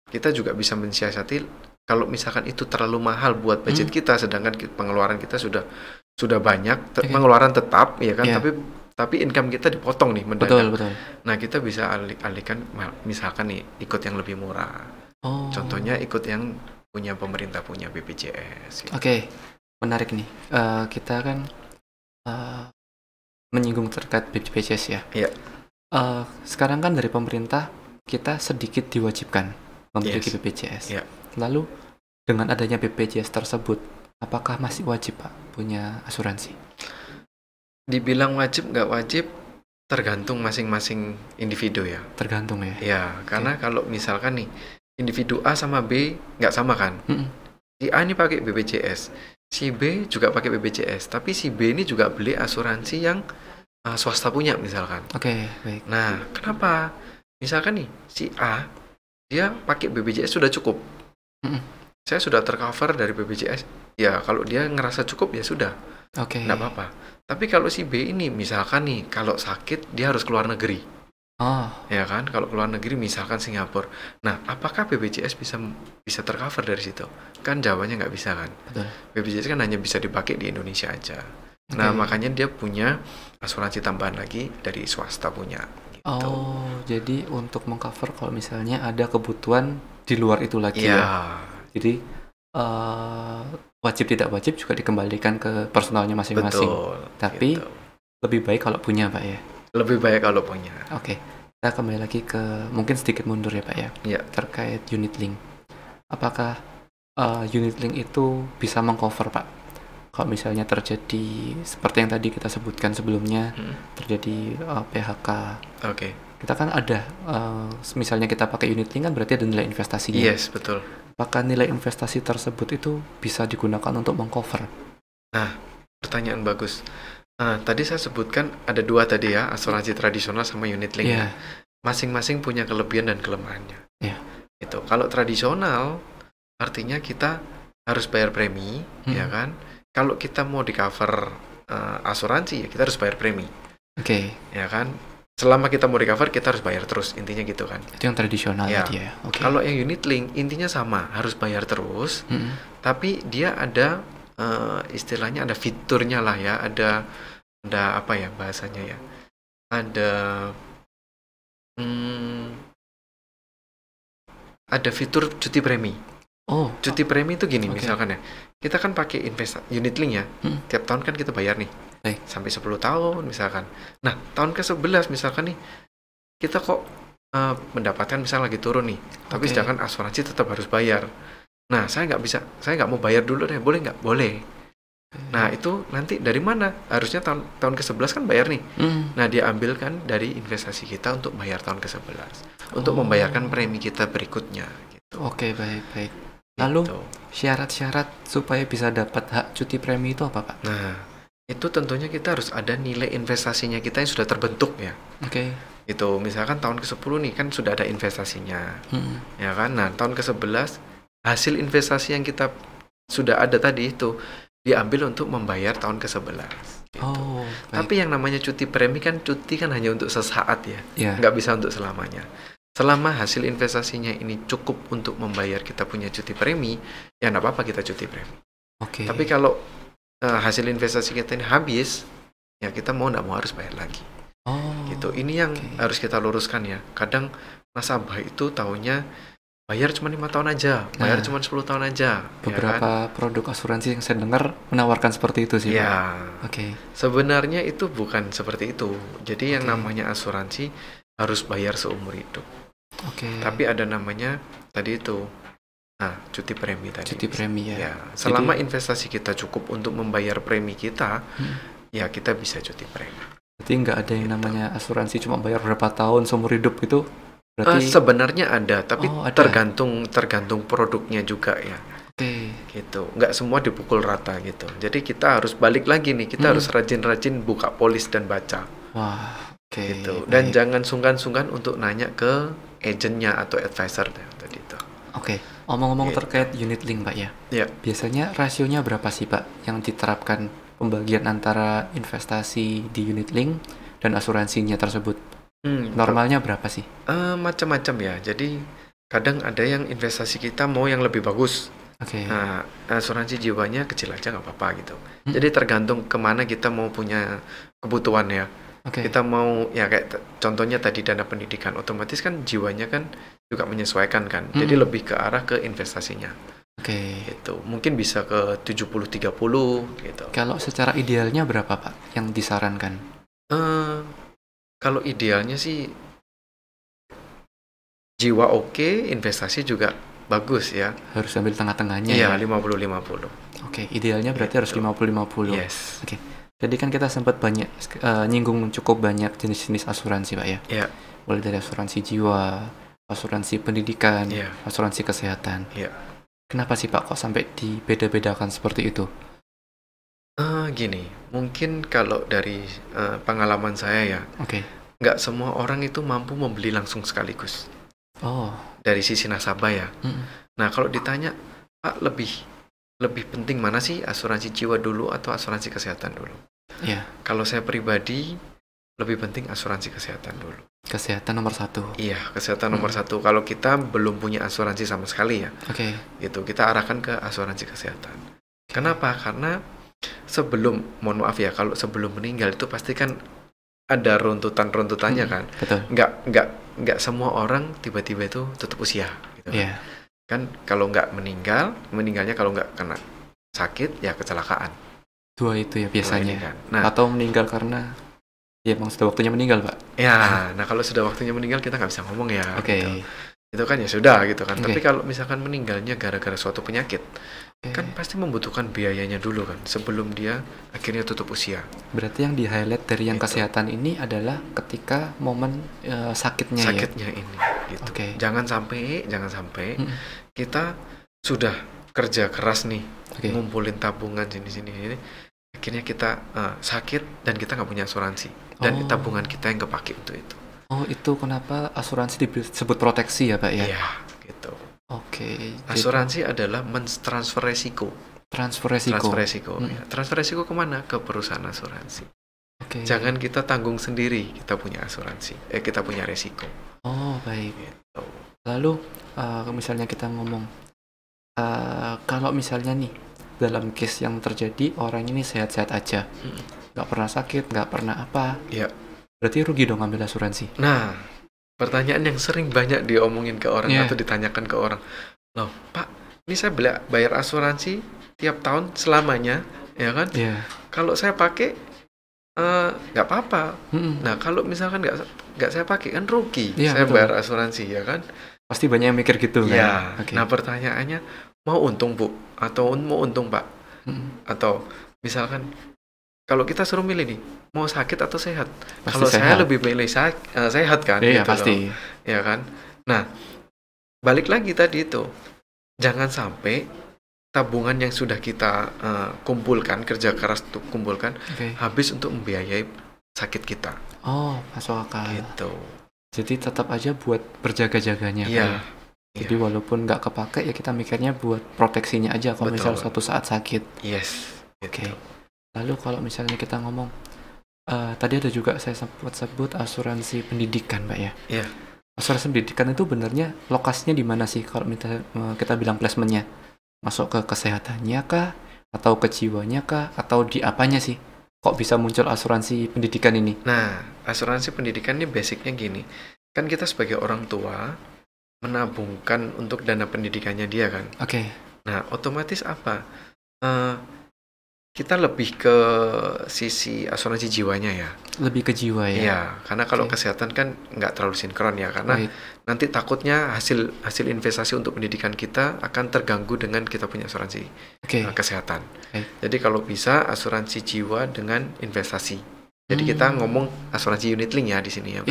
kita juga bisa mensiasati kalau misalkan itu terlalu mahal buat budget kita, sedangkan pengeluaran kita sudah banyak, pengeluaran tetap ya kan, tapi income kita dipotong nih mendadak. Betul. Nah, kita bisa alihkan misalkan nih ikut yang lebih murah. Contohnya ikut yang punya pemerintah, punya BPJS. Gitu. Menarik nih. Kita kan menyinggung terkait BPJS ya. Iya. Sekarang kan dari pemerintah kita sedikit diwajibkan memiliki BPJS. Lalu dengan adanya BPJS tersebut, apakah masih wajib, Pak, punya asuransi? Dibilang wajib nggak wajib Tergantung masing-masing individu ya. Tergantung ya. Ya, karena kalau misalkan nih individu A sama B nggak sama kan. Si A ini pakai BPJS, si B juga pakai BPJS, tapi si B ini juga beli asuransi yang swasta punya misalkan. Oke, baik. Nah, kenapa? Misalkan nih si A dia pakai BPJS sudah cukup. Saya sudah tercover dari BPJS. Ya, kalau dia ngerasa cukup ya sudah. Oke. Nggak apa-apa. Tapi kalau si B ini misalkan nih kalau sakit dia harus keluar negeri. Oh. Ya kan, kalau keluar negeri misalkan Singapura. Nah, apakah BPJS bisa tercover dari situ? Kan jawabannya nggak bisa kan. Betul. BPJS kan hanya bisa dipakai di Indonesia aja. Nah, makanya dia punya asuransi tambahan lagi dari swasta punya. Gitu. Oh, jadi untuk mengcover kalau misalnya ada kebutuhan di luar itu lagi ya. Jadi wajib tidak wajib juga dikembalikan ke personalnya masing-masing. Betul. Tapi gitu. Lebih baik kalau punya, Pak ya. Lebih baik kalau punya. Oke. Kita kembali lagi ke mungkin sedikit mundur ya, Pak ya. Iya. Terkait unit link. Apakah unit link itu bisa mengcover, Pak? Kalau misalnya terjadi seperti yang tadi kita sebutkan sebelumnya, terjadi PHK. Oke. Kita kan ada, misalnya kita pakai unit link kan berarti ada nilai investasinya. Yes, betul. Apakah nilai investasi tersebut itu bisa digunakan untuk mengcover? Nah, pertanyaan bagus. Tadi saya sebutkan ada dua tadi ya, asuransi tradisional sama unit link. Yeah. Masing-masing punya kelebihan dan kelemahannya. Yeah. Itu. Kalau tradisional, artinya kita harus bayar premi, ya kan? Kalau kita mau di cover asuransi, ya kita harus bayar premi. Oke. Ya kan? Selama kita mau di cover, kita harus bayar terus, intinya gitu kan. Itu yang tradisional ya. Tadi ya. Okay. Kalau yang unit link, intinya sama, harus bayar terus. Tapi dia ada istilahnya ada fiturnya lah ya, ada apa ya bahasanya ya, ada fitur cuti premi. Oh, cuti premi itu gini, misalkan ya, kita kan pakai unit link ya, tiap tahun kan kita bayar nih, sampai 10 tahun misalkan. Nah, tahun ke-11 misalkan nih, kita kok mendapatkan misalnya lagi turun nih, tapi sedangkan asuransi tetap harus bayar. Nah, saya nggak mau bayar dulu deh, boleh nggak? Boleh. Nah, itu nanti dari mana? Harusnya tahun ke-11 kan bayar nih. Nah, dia ambilkan dari investasi kita untuk bayar tahun ke-11. Untuk membayarkan premi kita berikutnya. Gitu. Oke, baik. Lalu, syarat-syarat supaya bisa dapat hak cuti premi itu apa, Pak? Nah, itu tentunya kita harus ada nilai investasinya kita yang sudah terbentuk ya. Oke. Itu, misalkan tahun ke-10 nih kan sudah ada investasinya. Ya kan? Nah, tahun ke-11, hasil investasi yang kita sudah ada tadi itu diambil untuk membayar tahun ke-11. Gitu. Oh, tapi yang namanya cuti premi kan cuti kan hanya untuk sesaat ya, nggak bisa untuk selamanya. Selama hasil investasinya ini cukup untuk membayar kita punya cuti premi, ya nggak apa-apa kita cuti premi. Oke. Tapi kalau hasil investasi kita ini habis, ya kita mau nggak mau harus bayar lagi. Oh. Gitu. Ini yang harus kita luruskan ya. Kadang nasabah itu taunya bayar cuma 5 tahun aja, bayar cuma 10 tahun aja. Beberapa produk asuransi yang saya dengar menawarkan seperti itu sih. Ya. Oke. Sebenarnya itu bukan seperti itu. Jadi yang namanya asuransi harus bayar seumur hidup. Oke. Tapi ada namanya tadi itu, cuti premi tadi. Cuti premi ya. Selama investasi kita cukup untuk membayar premi kita, ya kita bisa cuti premi. Berarti nggak ada yang namanya asuransi cuma bayar berapa tahun seumur hidup itu? Berarti sebenarnya ada, tapi tergantung produknya juga ya. Gitu. Nggak semua dipukul rata gitu. Jadi kita harus balik lagi nih, kita harus rajin-rajin buka polis dan baca. Wah, gitu. Dan jangan sungkan-sungkan untuk nanya ke agennya atau advisor tadi itu. Omong-omong terkait unit link, Pak ya. Iya. Biasanya rasionya berapa sih, Pak, yang diterapkan pembagian antara investasi di unit link dan asuransinya tersebut? Normalnya berapa sih? Macam-macam ya. Jadi kadang ada yang investasi kita mau yang lebih bagus. Nah, asuransi jiwanya kecil aja nggak apa-apa gitu. Jadi tergantung kemana kita mau punya kebutuhan ya. Kita mau ya kayak contohnya tadi dana pendidikan, otomatis kan jiwanya kan juga menyesuaikan kan. Jadi lebih ke arah ke investasinya. Gitu. Mungkin bisa ke 70-30 gitu. Kalau secara idealnya berapa, Pak, yang disarankan? Kalau idealnya sih jiwa investasi juga bagus ya. Harus ambil tengah-tengahnya ya. 50-50. Idealnya berarti harus 50-50. Yes. Jadi kan kita sempat banyak nyinggung cukup banyak jenis-jenis asuransi, Pak ya. Iya. Mulai dari asuransi jiwa, asuransi pendidikan, Iya. asuransi kesehatan. Iya. Kenapa sih Pak kok sampai dibeda-bedakan seperti itu? Gini, mungkin kalau dari pengalaman saya ya, Oke. nggak semua orang itu mampu membeli langsung sekaligus. Oh. Dari sisi nasabah ya. Nah, kalau ditanya, Pak, lebih penting mana sih, asuransi jiwa dulu atau asuransi kesehatan dulu? Iya. Kalau saya pribadi, lebih penting asuransi kesehatan dulu. Kesehatan nomor 1. Iya, kesehatan nomor 1. Kalau kita belum punya asuransi sama sekali ya, Oke. itu kita arahkan ke asuransi kesehatan. Kenapa? Karena mohon maaf ya, kalau sebelum meninggal itu pasti kan ada runtutannya kan. Betul. Nggak semua orang tiba-tiba itu tutup usia. Gitu. Iya. Kan kalau nggak meninggalnya kalau nggak kena sakit ya kecelakaan. 2 itu ya biasanya. Kan. Nah, atau meninggal karena ya emang sudah waktunya meninggal, Pak. Ya, nah kalau sudah waktunya meninggal kita nggak bisa ngomong ya. Oke. Gitu. Itu kan ya sudah gitu kan. Oke. Tapi kalau misalkan meninggalnya gara-gara suatu penyakit, kan pasti membutuhkan biayanya dulu kan sebelum dia akhirnya tutup usia. Berarti yang di-highlight dari yang kesehatan ini adalah ketika momen sakitnya ini gitu. Oke. Jangan sampai kita sudah kerja keras nih, ngumpulin tabungan sini akhirnya kita sakit dan kita nggak punya asuransi dan tabungan kita yang kepake untuk itu. Oh, itu kenapa asuransi disebut proteksi ya, Pak ya? Iya, gitu. Oke. Asuransi adalah mentransfer resiko. Transfer resiko. Ya. Transfer resiko kemana? Ke perusahaan asuransi. Oke. Jangan kita tanggung sendiri, kita punya asuransi. Kita punya resiko. Oh, baik. Gitu. Lalu, misalnya kita ngomong, kalau misalnya nih, dalam case yang terjadi, orang ini sehat-sehat aja. Nggak pernah sakit, nggak pernah apa. Iya. Berarti rugi dong ambil asuransi? Nah, pertanyaan yang sering banyak diomongin ke orang atau ditanyakan ke orang. Loh, Pak, ini saya bayar asuransi tiap tahun selamanya, ya kan? Iya. Kalau saya pakai, nggak apa-apa. Nah, kalau misalkan nggak saya pakai, kan rugi. Saya bayar asuransi, ya kan? Pasti banyak yang mikir gitu kan? Ya. Nah, pertanyaannya, mau untung, Bu? Atau mau untung, Pak? Atau misalkan, kalau kita suruh milih nih, mau sakit atau sehat? Kalau saya lebih milih sehat kan? Iya, gitu pasti. Loh. Ya kan? Nah, balik lagi tadi itu, jangan sampai tabungan yang sudah kita kumpulkan, kerja keras untuk kumpulkan, habis untuk membiayai sakit kita. Oh, masuk akal. Gitu. Jadi tetap aja buat berjaga-jaganya. Iya. Jadi walaupun nggak kepake, ya kita mikirnya buat proteksinya aja kalau misal suatu saat sakit. Yes. Oke. Lalu kalau misalnya kita ngomong, tadi ada juga saya sebut asuransi pendidikan, Pak ya? Iya. Asuransi pendidikan itu benernya lokasinya di mana sih kalau kita bilang placementnya? Masuk ke kesehatannya kah? Atau ke jiwanya kah? Atau di apanya sih? Kok bisa muncul asuransi pendidikan ini? Nah, asuransi pendidikan ini basicnya gini. Kan kita sebagai orang tua menabungkan untuk dana pendidikannya dia kan? Oke. Nah, otomatis apa? Kita lebih ke sisi asuransi jiwanya ya. Lebih ke jiwa ya? Iya, karena kalau kesehatan kan nggak terlalu sinkron ya, karena nanti takutnya hasil investasi untuk pendidikan kita akan terganggu dengan kita punya asuransi kesehatan. Jadi kalau bisa asuransi jiwa dengan investasi. Jadi kita ngomong asuransi unit link ya di sini ya.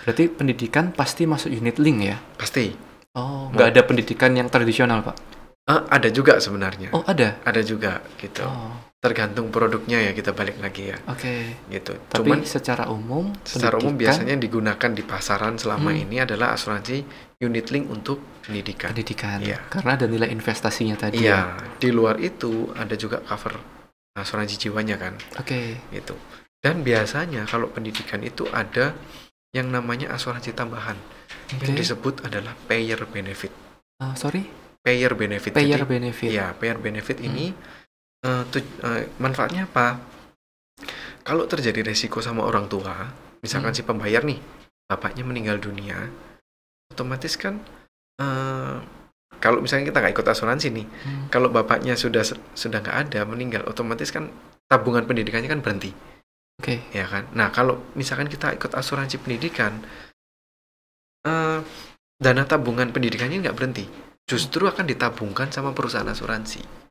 Berarti pendidikan pasti masuk unit link ya? Pasti. Oh, nggak ada pendidikan yang tradisional, Pak? Ada juga sebenarnya. Oh, ada? Ada juga gitu. Tergantung produknya ya, kita balik lagi ya. Gitu. Tapi cuman secara umum biasanya digunakan di pasaran selama ini adalah asuransi unit link untuk pendidikan. Ya. Karena ada nilai investasinya tadi. Iya. Di luar itu ada juga cover asuransi jiwanya kan. Gitu. Dan biasanya kalau pendidikan itu ada yang namanya asuransi tambahan. Yang disebut adalah payer benefit. Payer benefit. Ya, payer benefit ini manfaatnya apa? Kalau terjadi resiko sama orang tua, misalkan si pembayar nih, bapaknya meninggal dunia, otomatis kan kalau misalnya kita nggak ikut asuransi nih, kalau bapaknya sudah nggak ada, meninggal, otomatis kan tabungan pendidikannya kan berhenti. Ya kan? Nah, kalau misalkan kita ikut asuransi pendidikan, dana tabungan pendidikannya nggak berhenti, justru akan ditabungkan sama perusahaan asuransi.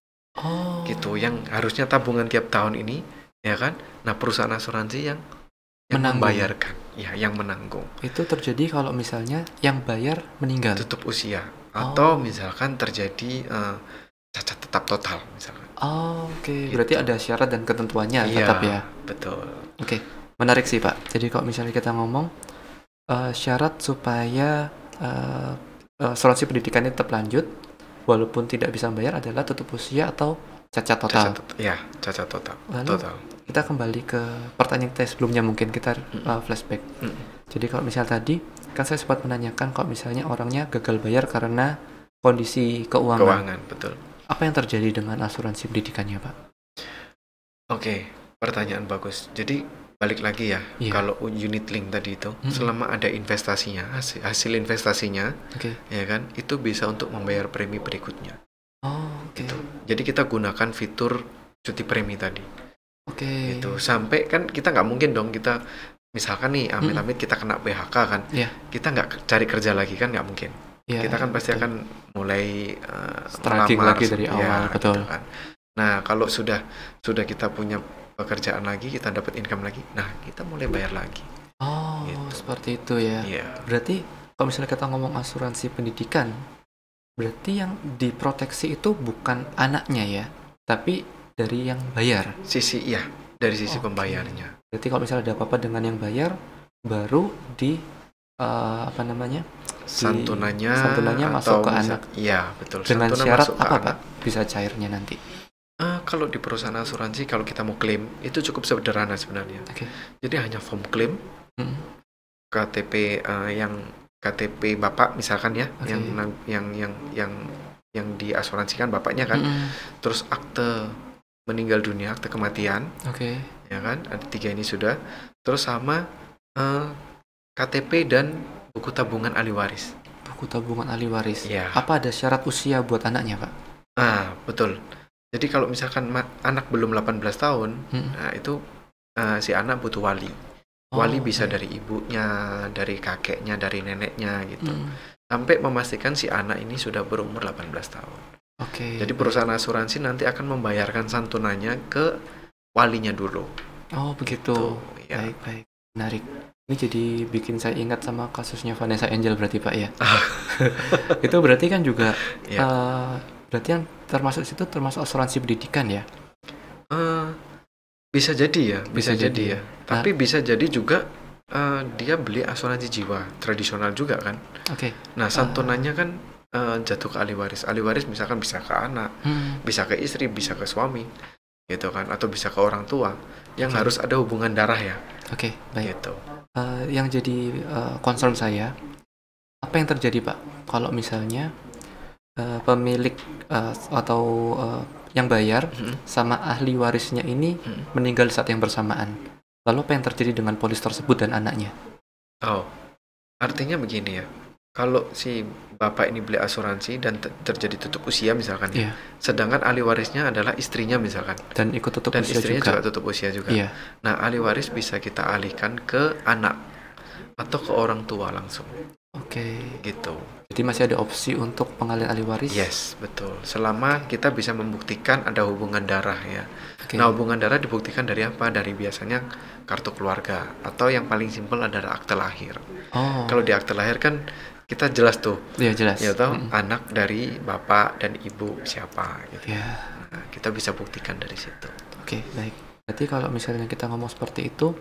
Gitu, yang harusnya tabungan tiap tahun ini ya kan? Nah, perusahaan asuransi yang membayarkan, ya, yang menanggung. Itu terjadi kalau misalnya yang bayar meninggal. Tutup usia atau misalkan terjadi cacat tetap total misalkan. Oke. Berarti ada syarat dan ketentuannya tetap ya. Betul. Oke. Menarik sih Pak. Jadi kalau misalnya kita ngomong syarat supaya asuransi pendidikannya tetap lanjut walaupun tidak bisa membayar adalah tutup usia atau cacat total. Cacat total. Lalu kita kembali ke pertanyaan kita sebelumnya, mungkin kita flashback. Jadi kalau misalnya tadi kan saya sempat menanyakan kalau misalnya orangnya gagal bayar karena kondisi keuangan. Betul. Apa yang terjadi dengan asuransi pendidikannya, Pak? Oke, pertanyaan bagus. Jadi balik lagi ya, kalau unit link tadi itu selama ada investasinya, hasil investasinya, ya kan, itu bisa untuk membayar premi berikutnya. Gitu. Jadi kita gunakan fitur cuti premi tadi. Itu sampai kan kita nggak mungkin dong kita misalkan nih amit-amit kita kena PHK kan, kita nggak cari kerja lagi kan, nggak mungkin. Kita kan pasti akan mulai melamar lagi dari awal, betul. Gitu kan. Nah, kalau sudah kita punya pekerjaan lagi, kita dapat income lagi, nah kita mulai bayar lagi. Gitu. Seperti itu ya. Berarti kalau misalnya kita ngomong asuransi pendidikan, berarti yang diproteksi itu bukan anaknya ya, tapi dari yang bayar. Dari sisi pembayarnya. Berarti kalau misalnya ada apa-apa dengan yang bayar, baru di santunannya masuk ke anak. Iya, betul. Dengan syarat apa Pak? Bisa cairnya nanti. Kalau di perusahaan asuransi, kalau kita mau klaim itu cukup sederhana sebenarnya. Jadi hanya form klaim, KTP KTP bapak misalkan ya, yang diasuransikan bapaknya kan, terus akte meninggal dunia, akte kematian, ya kan, ada 3 ini sudah, terus sama KTP dan buku tabungan ahli waris. Buku tabungan ahli waris. Apa ada syarat usia buat anaknya Pak? Betul. Jadi kalau misalkan anak belum 18 tahun, nah itu si anak butuh wali. Wali bisa dari ibunya, dari kakeknya, dari neneknya gitu. Sampai memastikan si anak ini sudah berumur 18 tahun. Jadi perusahaan asuransi nanti akan membayarkan santunannya ke walinya dulu. Begitu. Baik. Menarik. Ini jadi bikin saya ingat sama kasusnya Vanessa Angel berarti Pak ya. Itu berarti kan juga berarti yang termasuk situ termasuk asuransi pendidikan ya? Bisa jadi ya. Tapi bisa jadi juga dia beli asuransi jiwa tradisional juga kan. Nah, santunannya kan jatuh ke ahli waris. Ahli waris misalkan bisa ke anak, bisa ke istri, bisa ke suami, gitu kan, atau bisa ke orang tua yang harus ada hubungan darah ya. Baik. Gitu. Yang jadi concern saya, apa yang terjadi Pak kalau misalnya pemilik atau yang bayar sama ahli warisnya ini meninggal saat yang bersamaan. Lalu apa yang terjadi dengan polis tersebut dan anaknya? Artinya begini ya. Kalau si bapak ini beli asuransi dan terjadi tutup usia misalkan ya, sedangkan ahli warisnya adalah istrinya misalkan. Dan ikut tutup usia istrinya juga tutup usia juga. Nah, ahli waris bisa kita alihkan ke anak atau ke orang tua langsung. Gitu. Jadi masih ada opsi untuk pengalihan ahli waris? Yes, betul. Selama kita bisa membuktikan ada hubungan darah ya. Nah, hubungan darah dibuktikan dari apa? Dari biasanya kartu keluarga atau yang paling simpel adalah akte lahir. Kalau di akte lahir kan kita jelas tuh. Jelas. Ya toh, anak dari bapak dan ibu siapa gitu. Nah, kita bisa buktikan dari situ. Baik. Berarti kalau misalnya kita ngomong seperti itu,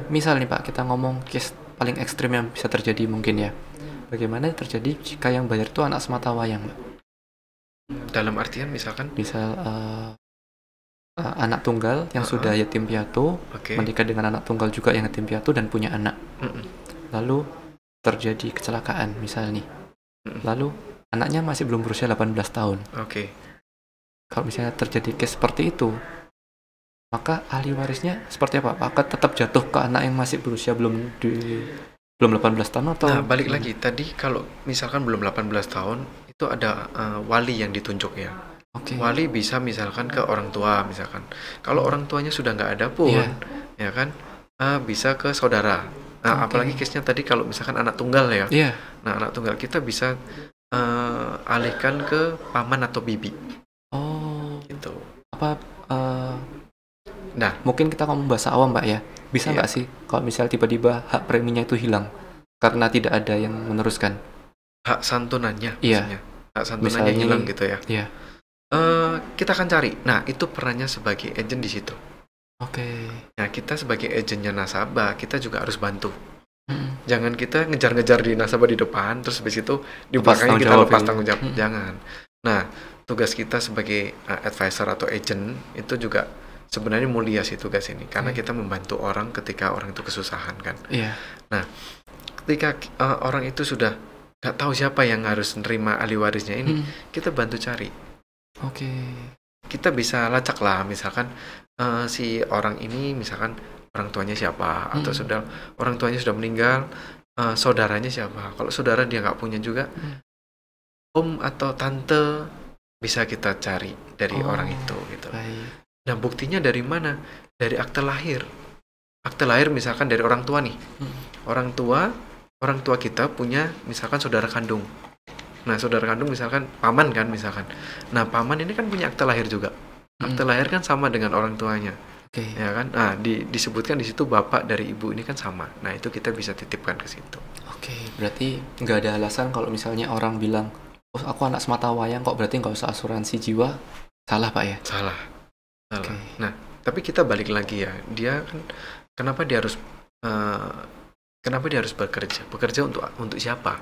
misal nih Pak, kita ngomong case paling ekstrim yang bisa terjadi mungkin ya. Bagaimana terjadi jika yang bayar itu anak semata wayang, Pak? Dalam artian misalkan? Misal anak tunggal yang sudah yatim piatu, menikah dengan anak tunggal juga yang yatim piatu dan punya anak. Lalu terjadi kecelakaan misal nih. Lalu anaknya masih belum berusia 18 tahun. Kalau misalnya terjadi case seperti itu, maka ahli warisnya seperti apa? Apakah tetap jatuh ke anak yang masih berusia belum 18 tahun atau? Nah, balik lagi tadi kalau misalkan belum 18 tahun itu ada wali yang ditunjuk ya. Wali bisa misalkan ke orang tua misalkan. Kalau orang tuanya sudah nggak ada pun, ya kan, bisa ke saudara. Nah, apalagi case-nya tadi kalau misalkan anak tunggal ya. Nah, anak tunggal kita bisa alihkan ke paman atau bibi. Gitu. Nah, mungkin kita ngomong bahasa awam Pak ya, bisa nggak sih kalau misal tiba-tiba hak preminya itu hilang karena tidak ada yang meneruskan? Hak santunannya Iya. maksudnya. Hak santunannya hilang gitu ya. Iya. Kita akan cari. Nah, itu perannya sebagai agent di situ. Oke. Nah, kita sebagai agentnya nasabah, kita juga harus bantu. Jangan kita ngejar-ngejar di nasabah di depan, terus habis itu di belakangnya kita lepas tanggung jawab. Jangan. Nah, tugas kita sebagai advisor atau agent itu juga sebenarnya mulia sih tugas ini, karena kita membantu orang ketika orang itu kesusahan kan. Iya. Nah, ketika orang itu sudah nggak tahu siapa yang harus menerima ahli warisnya ini, kita bantu cari. Oke. Kita bisa lacak lah, misalkan si orang ini misalkan orang tuanya siapa, atau sudah orang tuanya sudah meninggal, saudaranya siapa. Kalau saudara dia nggak punya juga, om atau tante bisa kita cari dari orang itu gitu. Baik. Nah, buktinya dari mana? Dari akte lahir. Akte lahir misalkan dari orang tua nih. Orang tua kita punya misalkan saudara kandung. Nah, saudara kandung misalkan paman kan misalkan. Nah, paman ini kan punya akte lahir juga. Akte lahir kan sama dengan orang tuanya. Ya kan? Nah, disebutkan di situ bapak dari ibu ini kan sama. Nah, itu kita bisa titipkan ke situ. Berarti nggak ada alasan kalau misalnya orang bilang, "Oh, aku anak semata wayang kok, berarti nggak usah asuransi jiwa." Salah, Pak ya? Salah. Nah, tapi kita balik lagi ya. Dia kan kenapa dia harus bekerja? Bekerja untuk siapa?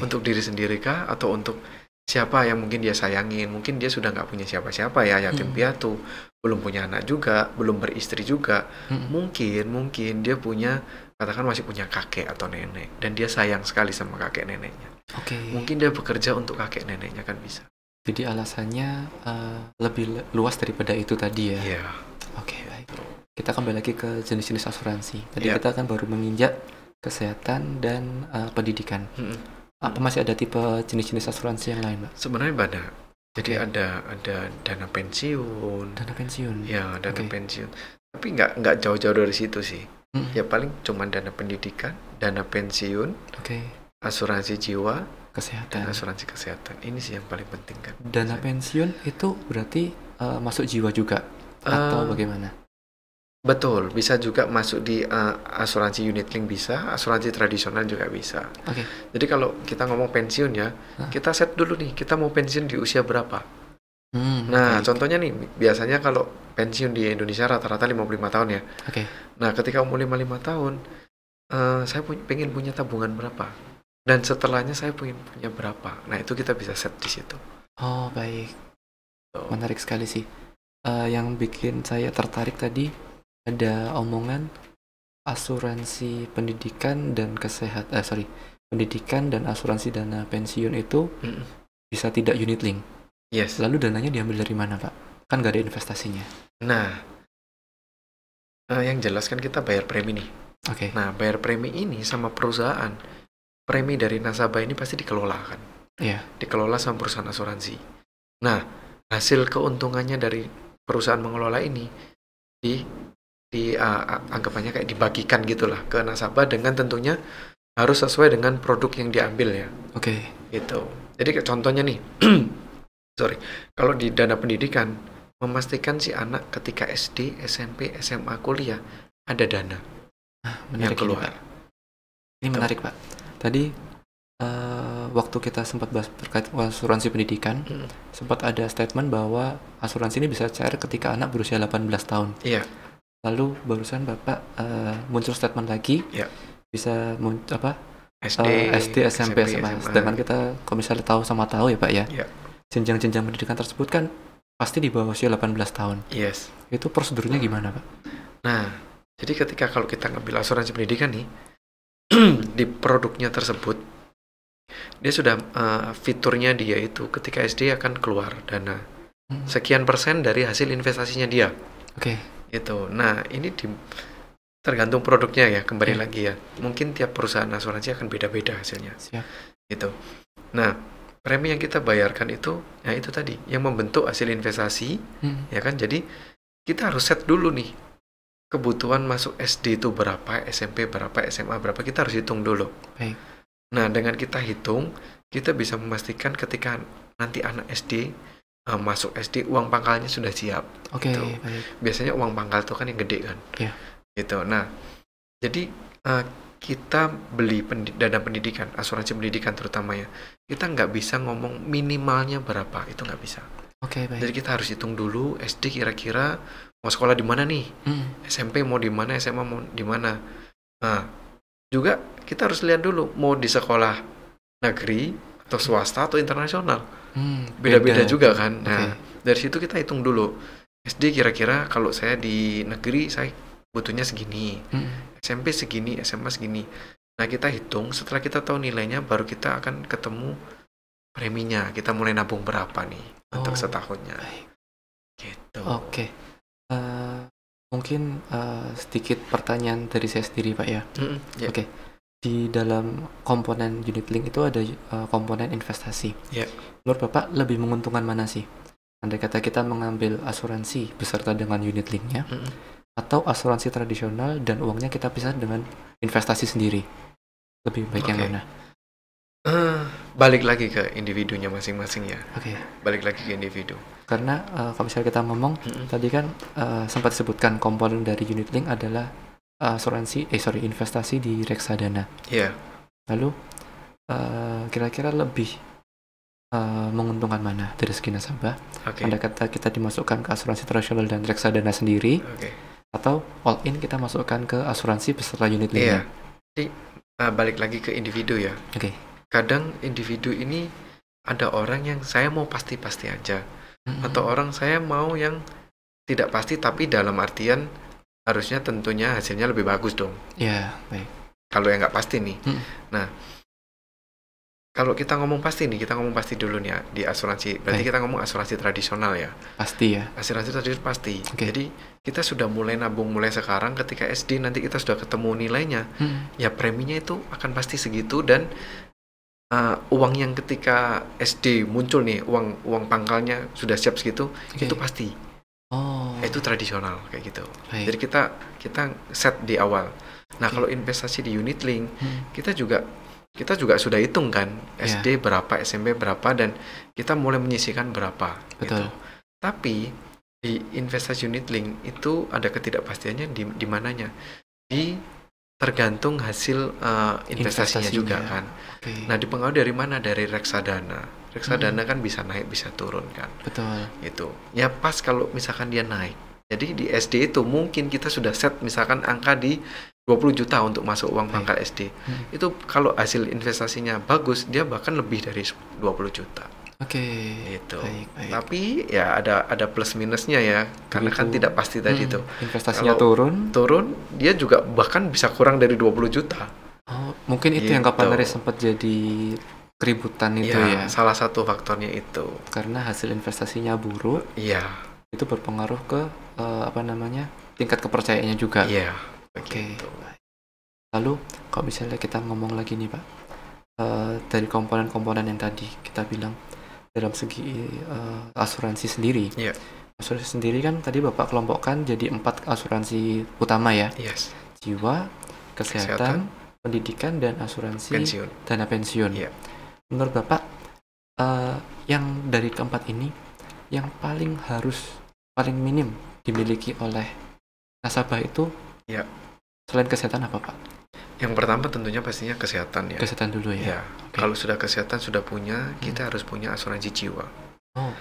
Untuk diri sendiri kah, atau untuk siapa yang mungkin dia sayangin? Mungkin dia sudah nggak punya siapa-siapa ya, yatim piatu, belum punya anak juga, belum beristri juga. Mungkin dia punya, katakan masih punya kakek atau nenek, dan dia sayang sekali sama kakek neneknya. Mungkin dia bekerja untuk kakek neneknya kan bisa. Jadi alasannya lebih luas daripada itu tadi ya? Iya. Baik. Kita kembali lagi ke jenis-jenis asuransi. Tadi kita kan baru menginjak kesehatan dan pendidikan. Apa masih ada tipe jenis-jenis asuransi yang lain, Pak? Sebenarnya banyak. Jadi ada dana pensiun. Dana pensiun? Ya, dana pensiun. Tapi nggak jauh-jauh dari situ sih. Ya paling cuma dana pendidikan, dana pensiun, asuransi jiwa, kesehatan, dan asuransi kesehatan. Ini sih yang paling penting kan. Dana pensiun itu berarti masuk jiwa juga atau bagaimana? Betul, bisa juga masuk di asuransi unit link bisa, asuransi tradisional juga bisa. Jadi kalau kita ngomong pensiun ya, kita set dulu nih, kita mau pensiun di usia berapa. Nah, contohnya nih, biasanya kalau pensiun di Indonesia rata-rata 55 tahun ya. Nah, ketika umur 55 tahun, saya pengen punya tabungan berapa. Dan setelahnya saya punya berapa. Nah, itu kita bisa set di situ. Baik. Menarik sekali sih. Yang bikin saya tertarik tadi, ada omongan asuransi pendidikan dan pendidikan dan asuransi dana pensiun itu bisa tidak unit link. Yes. Lalu dananya diambil dari mana, Pak? Kan nggak ada investasinya. Nah, yang jelas kan kita bayar premi nih. Nah, bayar premi ini sama perusahaan. Premi dari nasabah ini pasti dikelola kan. Dikelola sama perusahaan asuransi. Nah, hasil keuntungannya dari perusahaan mengelola ini anggapannya kayak dibagikan gitulah ke nasabah, dengan tentunya harus sesuai dengan produk yang diambil ya. Gitu. Jadi contohnya nih, kalau di dana pendidikan, memastikan si anak ketika SD, SMP, SMA, kuliah ada dana yang keluar. Ini menarik, Pak. Tadi waktu kita sempat bahas terkait asuransi pendidikan, sempat ada statement bahwa asuransi ini bisa cair ketika anak berusia 18 tahun. Iya. Lalu barusan Bapak muncul statement lagi, bisa SD, SMP, SMA. Sedangkan kita kalau misalnya tahu ya Pak ya, jenjang-jenjang pendidikan tersebut kan pasti di bawah usia 18 tahun. Yes. Itu prosedurnya gimana, Pak? Nah, jadi ketika kalau kita ngambil asuransi pendidikan nih, di produknya tersebut, dia sudah fiturnya dia itu ketika SD akan keluar dana sekian persen dari hasil investasinya dia. Gitu. Nah, ini tergantung produknya ya, kembali lagi ya. Mungkin tiap perusahaan asuransi akan beda-beda hasilnya. Gitu. Nah, premi yang kita bayarkan itu, ya itu tadi, yang membentuk hasil investasi, ya kan. Jadi kita harus set dulu nih kebutuhan masuk SD itu berapa, SMP berapa, SMA berapa, kita harus hitung dulu. Nah, dengan kita hitung, kita bisa memastikan ketika nanti anak SD masuk SD uang pangkalnya sudah siap. Oke, Gitu. baik. Biasanya uang pangkal itu kan yang gede kan. Iya. Gitu. Nah, jadi kita beli dana pendidikan, asuransi pendidikan terutama ya, kita nggak bisa ngomong minimalnya berapa, itu nggak bisa. Oke, Jadi baik. kita harus hitung dulu SD kira-kira mau sekolah di mana nih, SMP mau di mana, SMA mau di mana. Nah, juga kita harus lihat dulu mau di sekolah negeri atau swasta atau internasional. Beda-beda juga kan. Nah, dari situ kita hitung dulu. SD kira-kira kalau saya di negeri saya butuhnya segini, SMP segini, SMA segini. Nah, kita hitung, setelah kita tahu nilainya baru kita akan ketemu preminya. Kita mulai nabung berapa nih untuk setahunnya. Baik. Gitu. Oke. Mungkin sedikit pertanyaan dari saya sendiri, Pak ya. Yeah. Oke. Di dalam komponen unit link itu ada komponen investasi. Yeah. Menurut Bapak lebih menguntungkan mana sih? Andai kata kita mengambil asuransi beserta dengan unit linknya, atau asuransi tradisional dan uangnya kita pisah dengan investasi sendiri, lebih baik yang mana? Balik lagi ke individunya masing-masing ya. Balik lagi ke individu. Karena kalau misalnya kita ngomong tadi kan sempat disebutkan komponen dari unit link adalah investasi di reksadana. Iya. Lalu kira-kira lebih menguntungkan mana dari segi nasabah? Andai kata kita dimasukkan ke asuransi tradisional dan reksadana sendiri, atau all in kita masukkan ke asuransi beserta unit linknya? Jadi balik lagi ke individu ya. Kadang individu ini ada orang yang saya mau pasti-pasti aja, atau orang saya mau yang tidak pasti tapi dalam artian harusnya tentunya hasilnya lebih bagus dong. Iya, baik. Kalau yang nggak pasti nih. Nah, kalau kita ngomong pasti nih, kita ngomong pasti dulu nih ya, di asuransi. Berarti kita ngomong asuransi tradisional ya. Pasti ya. Asuransi tradisional pasti. Jadi kita sudah mulai nabung mulai sekarang. Ketika SD nanti kita sudah ketemu nilainya, ya preminya itu akan pasti segitu. Dan uang yang ketika SD muncul nih, uang pangkalnya sudah siap segitu, itu pasti. Itu tradisional kayak gitu. Jadi kita set di awal. Nah, kalau investasi di unit link, kita juga sudah hitung kan SD berapa, SMP berapa, dan kita mulai menyisihkan berapa. Betul. Gitu. Tapi di investasi unit link itu ada ketidakpastiannya di mananya. Tergantung hasil investasinya juga kan. Nah, dipengaruhi dari mana? Dari reksadana. Reksadana kan bisa naik, bisa turun kan. Betul. Itu. Ya pas kalau misalkan dia naik. Jadi di SD itu mungkin kita sudah set misalkan angka di 20 juta untuk masuk uang pangkal SD. Itu kalau hasil investasinya bagus, dia bahkan lebih dari 20 juta. Gitu. Baik. Tapi ya ada plus minusnya ya, karena kan tidak pasti tadi itu. Investasinya kalau turun, dia juga bahkan bisa kurang dari 20 juta. Mungkin itu yang kapan hari sempat jadi keributan itu ya. Salah satu faktornya itu. Karena hasil investasinya buruk. Iya. Itu berpengaruh ke tingkat kepercayaannya juga. Iya. Begitu. Lalu kalau misalnya kita ngomong lagi nih Pak, dari komponen-komponen yang tadi kita bilang dalam segi asuransi sendiri. Asuransi sendiri kan tadi Bapak kelompokkan jadi 4 asuransi utama ya. Jiwa, kesehatan, pendidikan, dan asuransi dana pensiun. Menurut Bapak yang dari keempat ini yang paling minim dimiliki oleh nasabah itu selain kesehatan apa Pak? Yang pertama tentunya pastinya kesehatan ya. Kesehatan dulu ya. Kalau sudah kesehatan sudah punya, kita harus punya asuransi jiwa.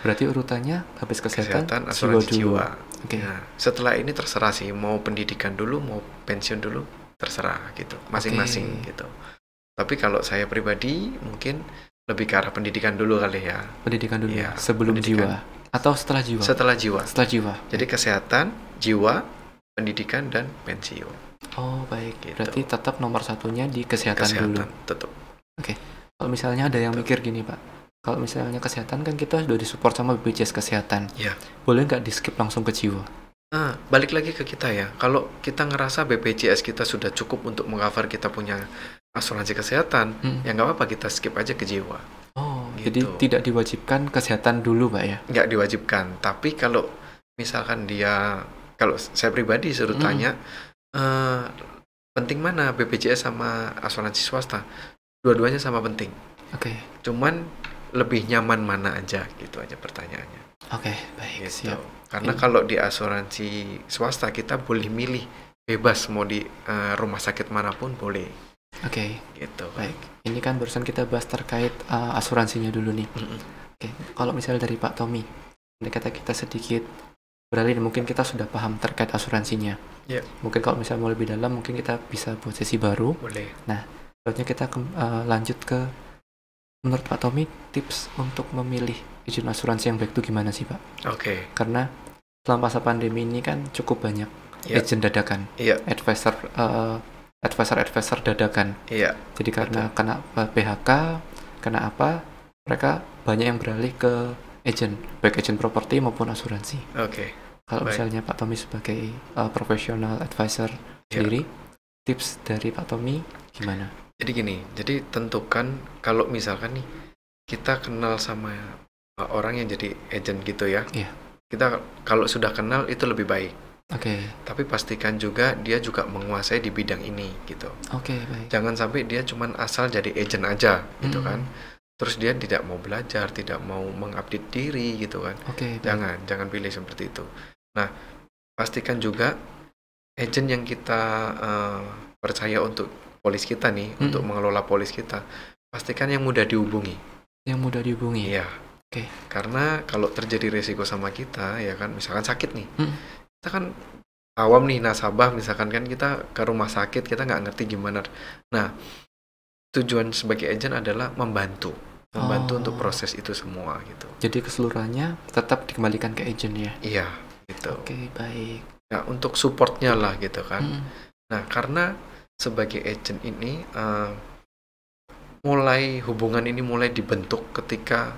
Berarti urutannya habis kesehatan asuransi jiwa. Nah, setelah ini terserah sih mau pendidikan dulu, mau pensiun dulu, terserah gitu, masing-masing gitu. Tapi kalau saya pribadi mungkin lebih ke arah pendidikan dulu kali ya. Pendidikan dulu sebelum jiwa atau setelah jiwa? Setelah jiwa. Jadi kesehatan, jiwa, pendidikan, dan pensiun. Baik. Gitu. Berarti tetap nomor satunya di kesehatan dulu. Tetap. Kalau misalnya ada yang mikir gini Pak, kalau misalnya kesehatan kan kita sudah disupport sama BPJS kesehatan. Boleh nggak di skip langsung ke jiwa? Balik lagi ke kita ya. Kalau kita ngerasa BPJS kita sudah cukup untuk meng-cover kita punya asuransi kesehatan, ya nggak apa-apa, kita skip aja ke jiwa. Gitu. Jadi tidak diwajibkan kesehatan dulu Pak ya? Nggak diwajibkan. Tapi kalau misalkan kalau saya pribadi suruh tanya, penting mana BPJS sama asuransi swasta? Dua-duanya sama penting. Cuman lebih nyaman mana aja, gitu aja pertanyaannya. Oke, baik, gitu. siap. Karena kalau di asuransi swasta kita boleh milih bebas mau di rumah sakit manapun boleh. Oke, gitu. baik. Ini kan barusan kita bahas terkait asuransinya dulu nih. Oke, kalau misalnya dari Pak Tommy, ini kata kita sedikit beralih, mungkin kita sudah paham terkait asuransinya. Mungkin kalau misalnya mau lebih dalam, mungkin kita bisa buat sesi baru. Boleh. Nah, selanjutnya kita lanjut ke, menurut Pak Tommy, tips untuk memilih agen asuransi yang baik itu gimana sih, Pak? Oke. Karena selama masa pandemi ini kan cukup banyak agen dadakan, advisor dadakan. Jadi karena kena PHK, kena apa, mereka banyak yang beralih ke agen, baik agen properti maupun asuransi. Kalau misalnya Pak Tommy sebagai profesional advisor sendiri, tips dari Pak Tommy gimana? Jadi gini, jadi tentukan kalau misalkan nih kita kenal sama orang yang jadi agent gitu ya. Kita kalau sudah kenal itu lebih baik. Tapi pastikan juga dia juga menguasai di bidang ini gitu. Baik. Jangan sampai dia cuman asal jadi agent aja gitu kan. Terus dia tidak mau belajar, tidak mau mengupdate diri gitu kan. Jangan pilih seperti itu. Nah, pastikan juga agent yang kita percaya untuk polis kita nih, untuk mengelola polis kita, pastikan yang mudah dihubungi. Yang mudah dihubungi? Iya. Karena kalau terjadi resiko sama kita, ya kan, misalkan sakit nih, kita kan awam nih, nasabah, misalkan kan kita ke rumah sakit, kita nggak ngerti gimana. Nah, tujuan sebagai agent adalah membantu untuk proses itu semua gitu. Jadi keseluruhannya tetap dikembalikan ke agent ya? Iya, gitu. Baik. Nah, untuk supportnya lah gitu kan. Nah, karena sebagai agent ini hubungan ini mulai dibentuk ketika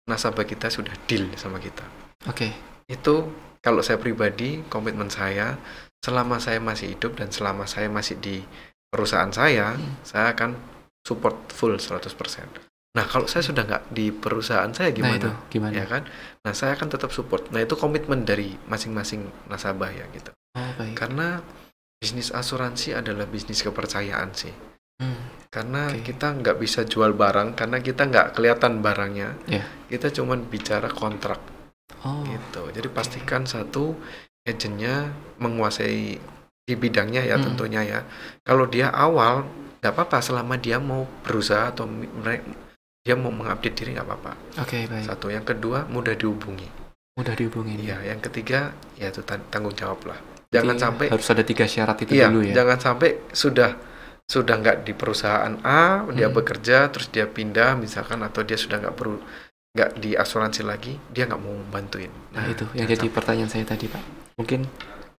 nasabah kita sudah deal sama kita. Itu kalau saya pribadi, komitmen saya, selama saya masih hidup dan selama saya masih di perusahaan saya akan support full 100%. Nah, kalau saya sudah nggak di perusahaan saya gimana? Ya kan? Nah, saya akan tetap support. Nah, itu komitmen dari masing-masing nasabah ya gitu. Baik. Karena bisnis asuransi adalah bisnis kepercayaan sih. Karena kita nggak bisa jual barang karena kita nggak kelihatan barangnya. Kita cuma bicara kontrak. Gitu. Jadi pastikan satu agennya menguasai di bidangnya ya tentunya ya. Kalau dia awal nggak apa-apa selama dia mau berusaha atau dia mau mengupdate diri nggak apa-apa. Baik. Satu, yang kedua mudah dihubungi. Iya, yang ketiga ya itu tanggung jawab lah. Jangan sampai harus ada 3 syarat itu dulu ya. Jangan sampai sudah nggak di perusahaan A, dia bekerja terus dia pindah misalkan, atau dia sudah nggak di asuransi lagi, dia nggak mau membantuin. Nah itu yang jadi pertanyaan saya tadi, Pak. Mungkin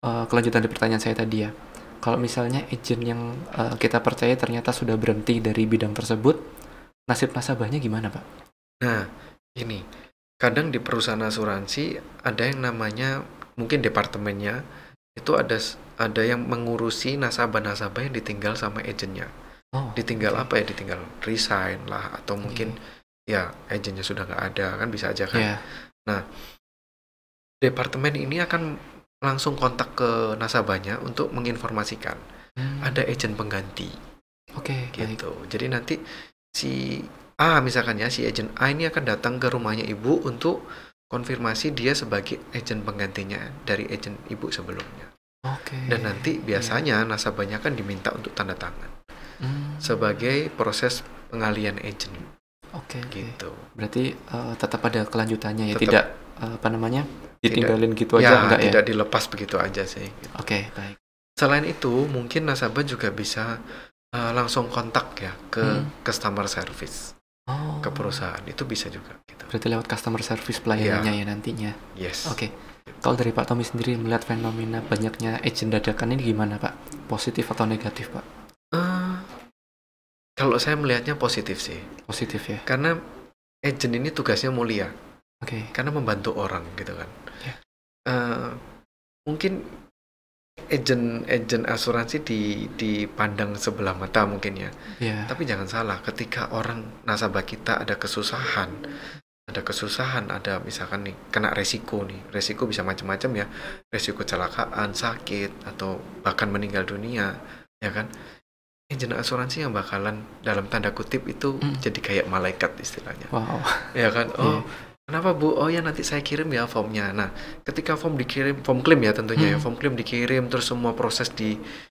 kelanjutan dari pertanyaan saya tadi ya. Kalau misalnya agent yang kita percaya ternyata sudah berhenti dari bidang tersebut, nasib nasabahnya gimana, Pak? Nah, ini kadang di perusahaan asuransi ada yang namanya mungkin departemennya itu ada yang mengurusi nasabah-nasabah yang ditinggal sama agennya. Ditinggal apa ya? Ditinggal resign lah, atau mungkin ya agennya sudah nggak ada, kan bisa aja kan. Nah, departemen ini akan langsung kontak ke nasabahnya untuk menginformasikan ada agen pengganti. Gitu. Jadi nanti si A misalkan ya, si agen A ini akan datang ke rumahnya ibu untuk konfirmasi dia sebagai agen penggantinya dari agen ibu sebelumnya. Dan nanti biasanya nasabahnya kan diminta untuk tanda tangan sebagai proses pengalian agen. Gitu. Berarti tetap ada kelanjutannya ya, tidak ditinggalin gitu aja, enggak ya? Tidak dilepas begitu aja sih. Gitu. Baik. Selain itu, mungkin nasabah juga bisa langsung kontak ya ke customer service. Ke perusahaan itu bisa juga gitu. Berarti lewat customer service pelayanannya ya nantinya. Yes. Kalau dari Pak Tommy sendiri melihat fenomena banyaknya agen dadakan ini gimana, Pak? Positif atau negatif, Pak? Kalau saya melihatnya positif sih. Positif ya. Karena agen ini tugasnya mulia. Oke. Karena membantu orang gitu kan. Mungkin agen asuransi dipandang sebelah mata mungkin ya. Tapi jangan salah, ketika orang nasabah kita ada kesusahan, ada misalkan nih kena resiko bisa macam-macam ya, resiko kecelakaan, sakit, atau bahkan meninggal dunia, ya kan. Agen asuransi yang bakalan dalam tanda kutip itu jadi kayak malaikat istilahnya. Wow. Ya kan. Kenapa Bu? Oh ya nanti saya kirim ya formnya. Nah, ketika form dikirim, form klaim ya tentunya ya, form klaim dikirim terus semua proses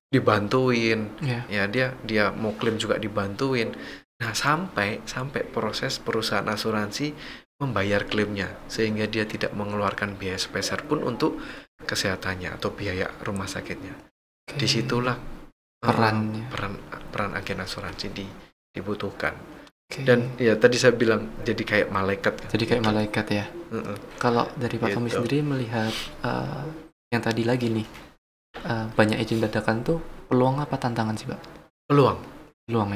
dibantuin. Ya dia mau klaim juga dibantuin. Nah, sampai proses perusahaan asuransi membayar klaimnya sehingga dia tidak mengeluarkan biaya sepeser pun untuk kesehatannya atau biaya rumah sakitnya. Disitulah peran agen asuransi dibutuhkan. Dan ya tadi saya bilang jadi kayak malaikat. Jadi kayak malaikat ya. Kalau dari Pak Tommy sendiri melihat yang tadi lagi nih, banyak izin dadakan tuh peluang apa tantangan sih Pak? Peluang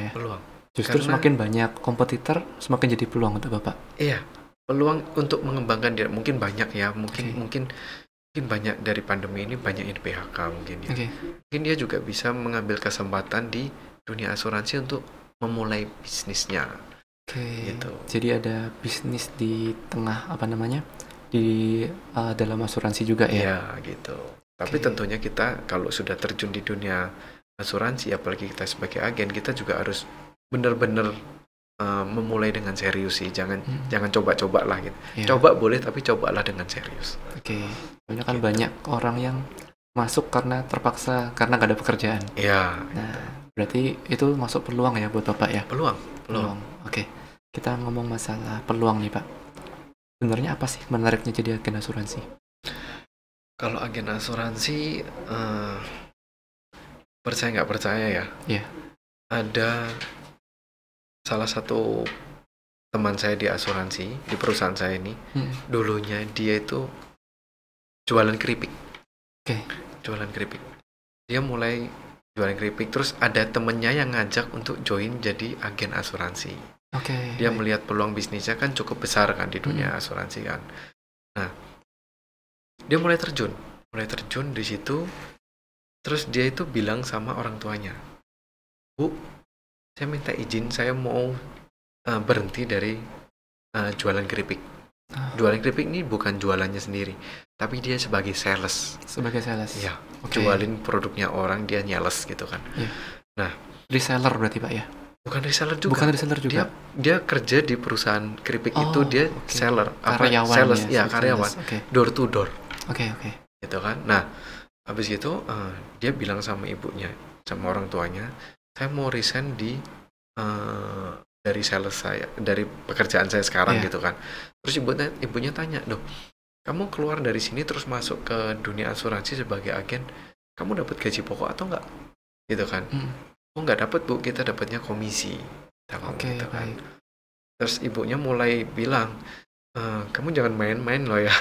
ya. Peluang. Justru karena semakin banyak kompetitor semakin jadi peluang untuk Bapak. Iya, peluang untuk mengembangkan diri mungkin banyak ya. Mungkin banyak dari pandemi ini banyak yang PHK mungkin ya. Mungkin dia juga bisa mengambil kesempatan di dunia asuransi untuk memulai bisnisnya. Gitu. Jadi ada bisnis di tengah di dalam asuransi juga ya. Iya gitu. Tapi tentunya kita kalau sudah terjun di dunia asuransi, apalagi kita sebagai agen, kita juga harus benar-benar memulai dengan serius sih. Jangan coba-coba lah gitu. Coba boleh tapi cobalah dengan serius. Soalnya kan banyak orang yang masuk karena terpaksa karena nggak ada pekerjaan. Iya. Nah, berarti itu masuk peluang ya buat Bapak ya? Peluang. Oke. Kita ngomong masalah peluang nih Pak. Sebenarnya apa sih menariknya jadi agen asuransi? Kalau agen asuransi, percaya nggak percaya ya? Iya. Ada salah satu teman saya di asuransi, di perusahaan saya ini, dulunya dia itu jualan keripik. Jualan keripik. Dia mulai jualan keripik, terus ada temennya yang ngajak untuk join jadi agen asuransi. Dia melihat peluang bisnisnya kan cukup besar kan di dunia asuransi kan. Nah, dia mulai terjun di situ. Terus dia itu bilang sama orang tuanya, Bu, saya minta izin, saya mau berhenti dari jualan keripik. Jualan keripik ini bukan jualannya sendiri, tapi dia sebagai sales. Iya. Jualin produknya orang, dia nyales gitu kan. Nah, reseller berarti Pak ya? Bukan reseller juga. Dia kerja di perusahaan keripik itu, dia seller, karyawan. Door to door. Gitu kan. Nah, habis itu dia bilang sama ibunya, sama orang tuanya, saya mau resign dari sales saya, dari pekerjaan saya sekarang gitu kan. Terus ibunya tanya, "Loh, kamu keluar dari sini terus masuk ke dunia asuransi sebagai agen, kamu dapat gaji pokok atau enggak?" Gitu kan. Oh, enggak dapat Bu, kita dapatnya komisi. Gitu kan. Terus ibunya mulai bilang, kamu jangan main-main loh ya.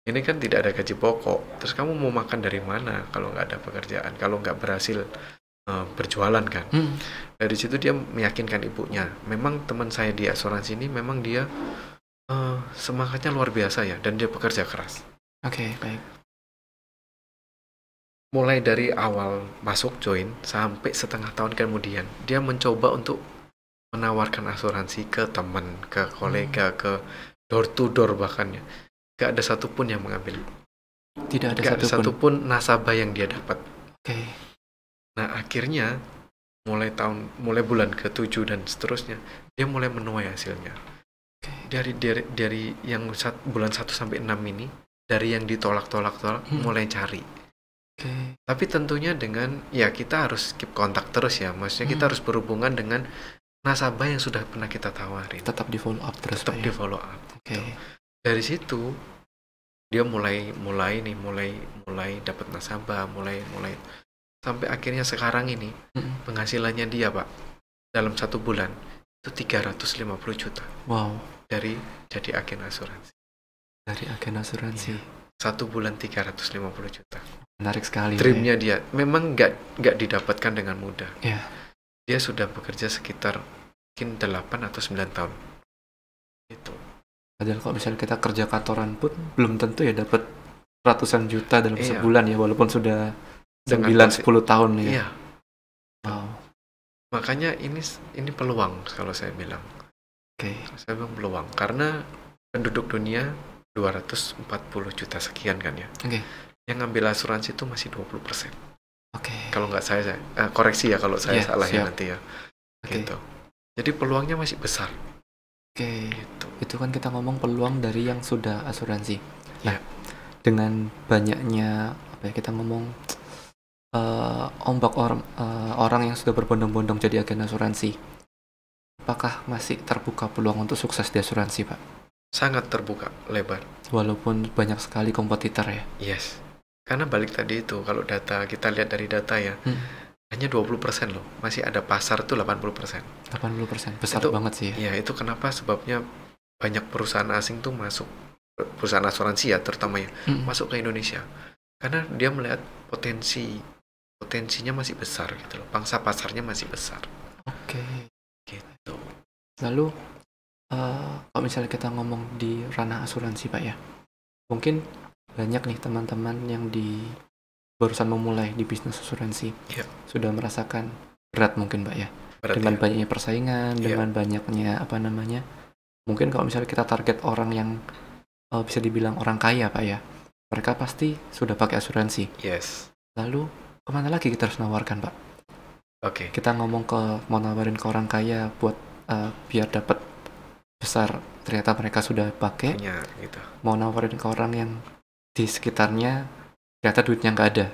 Ini kan tidak ada gaji pokok. Terus kamu mau makan dari mana kalau nggak ada pekerjaan, kalau nggak berhasil berjualan kan. Dari situ dia meyakinkan ibunya, memang teman saya di asuransi ini memang dia semangatnya luar biasa ya, dan dia bekerja keras. Baik. Mulai dari awal masuk join sampai setengah tahun kemudian, dia mencoba untuk menawarkan asuransi ke teman, ke kolega, ke door to door bahkan ya. Gak ada satupun yang mengambil. Tidak ada satupun nasabah yang dia dapat. Nah, akhirnya mulai bulan ke-7 dan seterusnya, dia mulai menuai hasilnya. Dari yang bulan 1 sampai 6 ini, dari yang ditolak mulai cari. Tapi tentunya dengan ya kita harus keep kontak terus ya. Maksudnya kita harus berhubungan dengan nasabah yang sudah pernah kita tawarin. Tetap di follow up terus. Di follow up. Dari situ dia mulai dapat nasabah, mulai sampai akhirnya sekarang ini penghasilannya dia Pak dalam 1 bulan itu 350 juta. Wow. Dari jadi agen asuransi. Iya. 1 bulan 350 juta. Menarik sekali. Dreamnya dia memang nggak didapatkan dengan mudah. Dia sudah bekerja sekitar mungkin 8 atau 9 tahun. Itu. Padahal kalau misalnya kita kerja kantoran pun belum tentu ya dapat ratusan juta dalam sebulan ya, walaupun sudah 9-10 tahun ya. Iya. Wow. Makanya ini peluang kalau saya bilang. Saya bilang peluang karena penduduk dunia 240 juta sekian kan ya. Yang ngambil asuransi itu masih 20%. Kalau nggak saya koreksi ya kalau saya salah ya nanti ya. Gitu. Jadi peluangnya masih besar. Oke, Gitu. itu kan kita ngomong peluang dari yang sudah asuransi. Nah, Ya, dengan banyaknya kita ngomong orang yang sudah berbondong-bondong jadi agen asuransi, apakah masih terbuka peluang untuk sukses di asuransi, Pak? sangat terbuka lebar. Walaupun banyak sekali kompetitor ya. Yes. Karena balik tadi itu, kalau data kita lihat dari data ya, hanya 20% loh. Masih ada pasar tuh 80%. 80%, besar Itu, banget sih ya. Ya, itu kenapa sebabnya banyak perusahaan asing tuh masuk, perusahaan asuransi ya terutama ya, masuk ke Indonesia. Karena dia melihat potensinya masih besar gitu loh. Pangsa pasarnya masih besar. Oke. Gitu. Lalu kalau misalnya kita ngomong di ranah asuransi, Pak ya, mungkin banyak nih teman-teman yang barusan memulai di bisnis asuransi, sudah merasakan berat mungkin, Pak ya, dengan banyaknya persaingan, dengan banyaknya mungkin kalau misalnya kita target orang yang bisa dibilang orang kaya, Pak ya, mereka pasti sudah pakai asuransi. Yes. Lalu kemana lagi kita harus nawarkan, Pak? Oke. Kita ngomong mau nawarin ke orang kaya buat biar dapat besar, ternyata mereka sudah pakai. Gitu. Mau nawarin ke orang yang di sekitarnya ternyata duitnya nggak ada.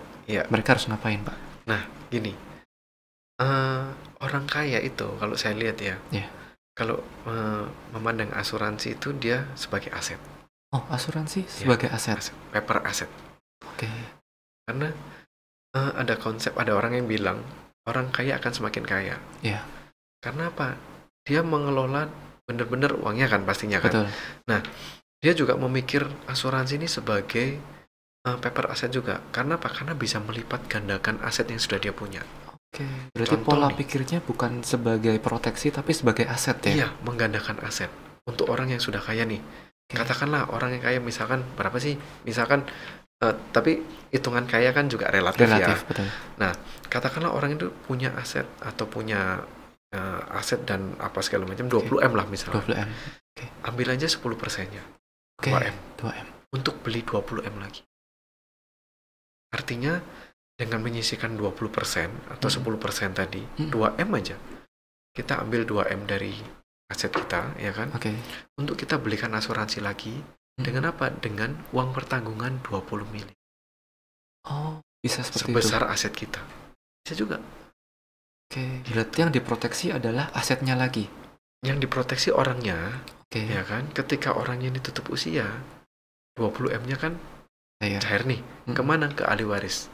Mereka harus ngapain, Pak? Nah, gini, orang kaya itu kalau saya lihat ya, kalau memandang asuransi itu dia sebagai aset. Oh, asuransi sebagai aset. Paper aset. Oke. Karena ada konsep, ada orang yang bilang orang kaya akan semakin kaya. Iya. Karena apa? Dia mengelola benar-benar uangnya kan pastinya kan. Betul. Nah, dia juga memikir asuransi ini sebagai paper aset juga. Karena apa? Karena bisa melipat gandakan aset yang sudah dia punya. Oke. Berarti pola pikirnya bukan sebagai proteksi tapi sebagai aset ya? Iya, menggandakan aset. Untuk orang yang sudah kaya nih. Katakanlah orang yang kaya misalkan berapa sih? Misalkan tapi hitungan kaya kan juga relatif ya. Betul. Nah, katakanlah orang itu punya aset atau punya aset dan apa segala macam 20M lah misalnya. 20M. Ambil aja 10%-nya. 2M. Untuk beli 20M lagi. Artinya dengan menyisihkan 20% atau 10% tadi, 2M aja. Kita ambil 2M dari aset kita, ya kan? Untuk kita belikan asuransi lagi. Dengan apa? Dengan uang pertanggungan 20 miliar. Oh, bisa seperti sebesar itu. Aset kita. Bisa juga. Oke, berarti yang diproteksi adalah asetnya lagi. Yang diproteksi orangnya, ya kan? Ketika orangnya ini tutup usia, 20M-nya kan cair nih. Kemana? Ke ahli waris.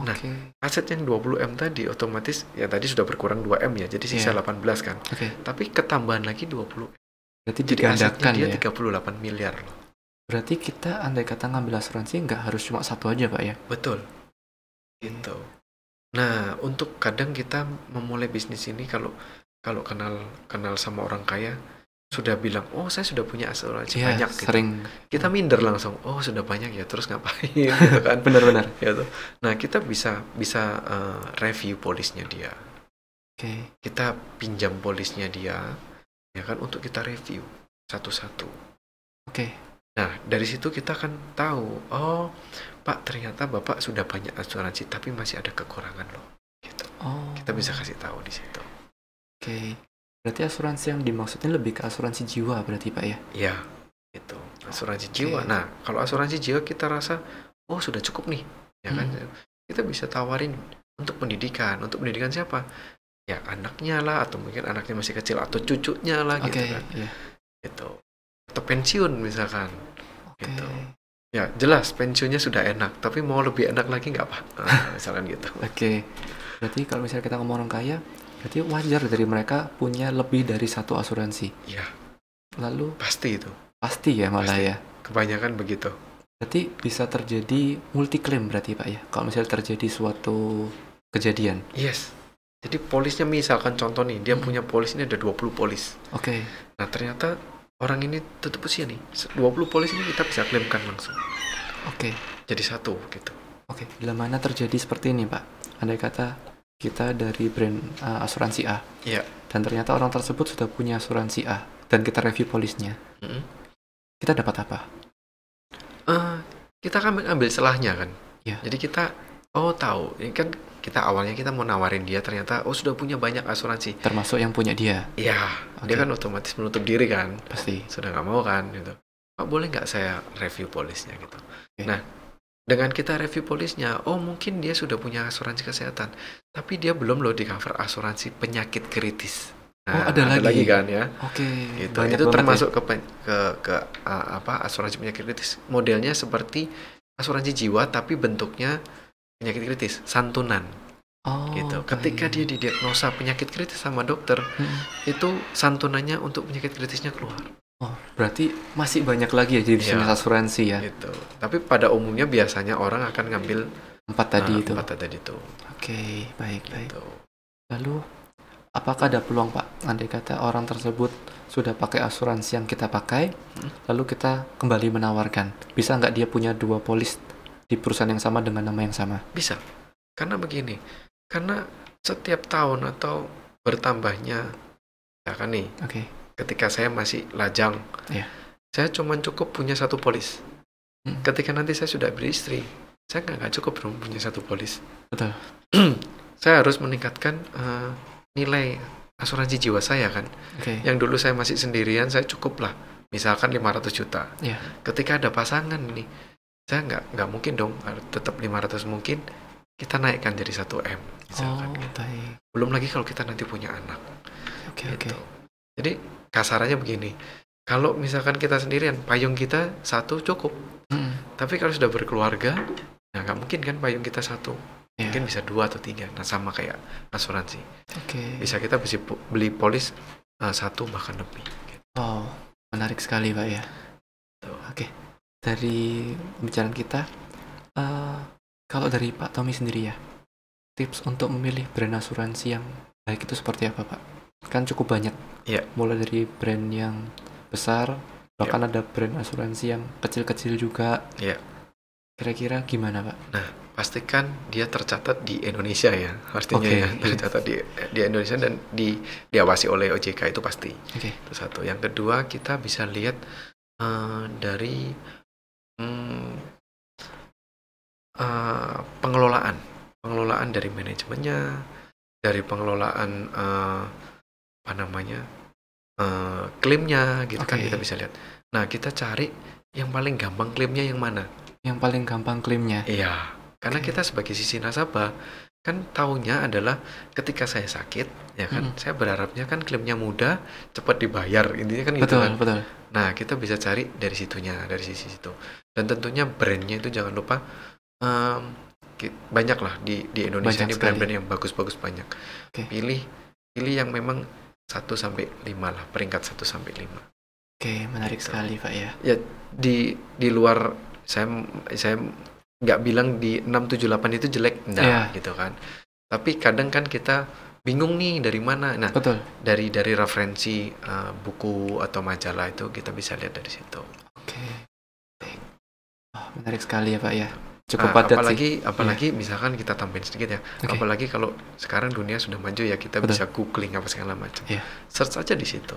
Nah, aset yang 20M tadi otomatis ya tadi sudah berkurang 2M ya, jadi sisa 18 kan. Tapi ketambahan lagi 20M. Berarti jadi asetnya dia ya? 38 miliar loh. Berarti kita andai kata ngambil asuransi nggak harus cuma satu aja, Pak ya? Betul. Gitu. Nah, untuk kadang kita memulai bisnis ini kalau kenal sama orang kaya sudah bilang, "Oh, saya sudah punya asuransi banyak." Sering. Gitu. Kita minder langsung, "Oh, sudah banyak ya, terus ngapain?" gitu kan. Benar-benar. Gitu. Nah, kita bisa review polisnya dia. Kita pinjam polisnya dia, ya kan, untuk kita review satu-satu. Nah, dari situ kita kan tahu, oh, Pak, ternyata Bapak sudah banyak asuransi, tapi masih ada kekurangan loh. Gitu. Kita bisa kasih tahu di situ. Berarti asuransi yang dimaksudnya lebih ke asuransi jiwa berarti, Pak ya? Iya, itu. Asuransi jiwa. Nah, kalau asuransi jiwa kita rasa, oh sudah cukup nih. Ya kan? Kita bisa tawarin untuk pendidikan. Untuk pendidikan siapa? Ya, anaknya lah, atau mungkin anaknya masih kecil, atau cucunya lah, gitu kan. Gitu. Atau pensiun misalkan. Gitu. Ya jelas pensiunnya sudah enak, tapi mau lebih enak lagi nggak Pak? Misalkan gitu. Berarti kalau misalnya kita ngomong orang kaya, berarti wajar dari mereka punya lebih dari satu asuransi. Iya. Lalu pasti itu. Pasti ya malah ya. Kebanyakan begitu. Berarti bisa terjadi multi claim berarti Pak ya, kalau misalnya terjadi suatu kejadian. Yes. Jadi polisnya misalkan contoh nih, dia punya polis ini ada 20 polis. Nah ternyata orang ini tutup usia nih, 20 polis ini kita bisa klaimkan langsung. Jadi satu gitu. Bila mana terjadi seperti ini Pak, andai kata kita dari brand asuransi A, dan ternyata orang tersebut sudah punya asuransi A, dan kita review polisnya, kita dapat apa? Kita kan ambil celahnya kan. Jadi kita tahu, ini kan kita awalnya kita mau nawarin dia, ternyata sudah punya banyak asuransi. Termasuk yang punya dia. Iya, dia kan otomatis menutup diri kan. Pasti. Sudah nggak mau kan gitu. Pak, boleh nggak saya review polisnya gitu. Nah, dengan kita review polisnya, mungkin dia sudah punya asuransi kesehatan, tapi dia belum loh di cover asuransi penyakit kritis. Nah, ada lagi kan ya. Gitu. Itu termasuk ke asuransi penyakit kritis. Modelnya seperti asuransi jiwa tapi bentuknya penyakit kritis, santunan. Gitu. Ketika dia didiagnosa penyakit kritis sama dokter, itu santunannya untuk penyakit kritisnya keluar. Berarti masih banyak lagi ya jenis asuransi ya. Gitu. Tapi pada umumnya biasanya orang akan ngambil 4 tadi itu. Oke, baik. Gitu. Lalu apakah ada peluang Pak, andai kata orang tersebut sudah pakai asuransi yang kita pakai, lalu kita kembali menawarkan, bisa nggak dia punya 2 polis di perusahaan yang sama dengan nama yang sama? Bisa. Karena begini, karena setiap tahun atau bertambahnya, ya kan nih, ketika saya masih lajang, saya cuma cukup punya 1 polis. Ketika nanti saya sudah beristri, saya nggak cukup dong punya 1 polis. Betul. Saya harus meningkatkan nilai asuransi jiwa saya kan. Yang dulu saya masih sendirian, saya cukup lah, misalkan 500 juta. Ketika ada pasangan nih, saya nggak mungkin dong tetap 500, mungkin kita naikkan jadi 1 M misalkan. Belum lagi kalau kita nanti punya anak. Gitu. Jadi kasarannya begini, kalau misalkan kita sendirian, payung kita 1 cukup. Tapi kalau sudah berkeluarga, nah nggak mungkin kan payung kita 1. Mungkin bisa 2 atau 3. Nah, sama kayak asuransi. Bisa kita beli polis 1 bahkan lebih. Gitu. Menarik sekali Pak ya. Dari pembicaraan kita, kalau dari Pak Tommy sendiri ya, tips untuk memilih brand asuransi yang baik itu seperti apa Pak? Kan cukup banyak. Mulai dari brand yang besar, bahkan ada brand asuransi yang kecil-kecil juga. Kira-kira gimana Pak? Nah, pastikan dia tercatat di Indonesia ya, artinya tercatat di Indonesia dan diawasi oleh OJK, itu pasti. Itu 1. Yang kedua, kita bisa lihat dari pengelolaan dari manajemennya, dari pengelolaan klaimnya gitu kan, kita bisa lihat. Nah, kita cari yang paling gampang klaimnya yang mana. Yang paling gampang klaimnya? Iya, karena kita sebagai sisi nasabah kan taunya adalah ketika saya sakit, ya kan, saya berharapnya kan klaimnya mudah, cepat dibayar, intinya kan gitu kan. Betul. Nah, kita bisa cari dari situnya, dari sisi situ. Dan tentunya brandnya itu jangan lupa, banyak lah di Indonesia ini brand-brand yang bagus-bagus banyak. Pilih yang memang 1-5 lah, peringkat 1-5. Menarik sekali Pak ya. Ya, di luar saya nggak bilang di 6, 7, 8 itu jelek, enggak gitu kan. Tapi kadang kan kita bingung nih dari mana. Nah, dari referensi buku atau majalah itu kita bisa lihat dari situ. Menarik sekali ya Pak ya. Cukup padat apalagi misalkan kita tambahin sedikit ya. Apalagi kalau sekarang dunia sudah maju ya, kita bisa googling apa segala macam. Search aja di situ.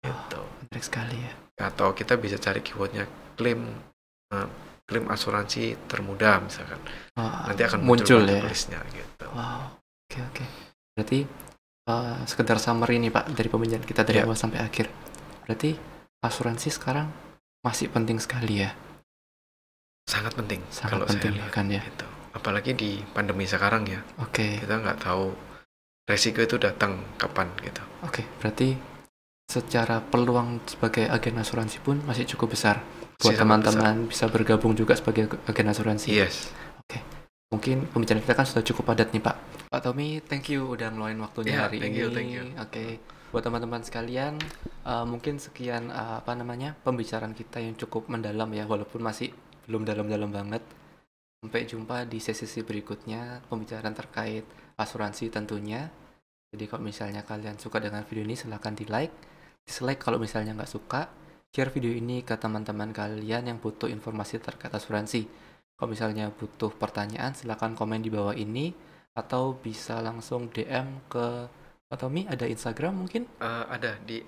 Gitu. Menarik sekali ya. Atau kita bisa cari keywordnya klaim asuransi termudah misalkan. Nanti akan muncul ya tulisnya gitu. Oke. Berarti sekedar summary nih Pak dari pembicaraan kita dari awal sampai akhir. Berarti asuransi sekarang masih penting sekali ya. Sangat penting. Kalau penting saya lihat, kan ya. Gitu. Apalagi di pandemi sekarang ya. Kita nggak tahu resiko itu datang kapan gitu. Berarti secara peluang sebagai agen asuransi pun masih cukup besar. Buat teman-teman bisa bergabung juga sebagai agen asuransi. Mungkin pembicaraan kita kan sudah cukup padat nih Pak. Pak Tommy, thank you udah ngeluangin waktunya hari ini. Thank you. Buat teman-teman sekalian, mungkin sekian pembicaraan kita yang cukup mendalam ya, walaupun masih belum dalam-dalam banget. Sampai jumpa di sesi berikutnya, pembicaraan terkait asuransi tentunya. Jadi kalau misalnya kalian suka dengan video ini, silahkan di-like, dislike kalau misalnya nggak suka. Share video ini ke teman-teman kalian yang butuh informasi terkait asuransi. Kalau misalnya butuh pertanyaan, silahkan komen di bawah ini, atau bisa langsung DM ke Pak Tommy. Ada Instagram mungkin? Ada di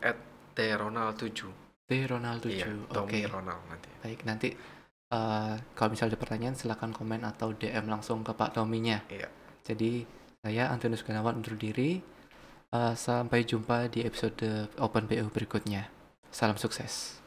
@tronald7. tronald7. Iya, Tommy Ronald nanti. Baik, nanti kalau misalnya ada pertanyaan, silahkan komen atau DM langsung ke Pak Tommy-nya. Jadi saya Antonius Gunawan undur diri. Sampai jumpa di episode Open BO berikutnya. Salam sukses.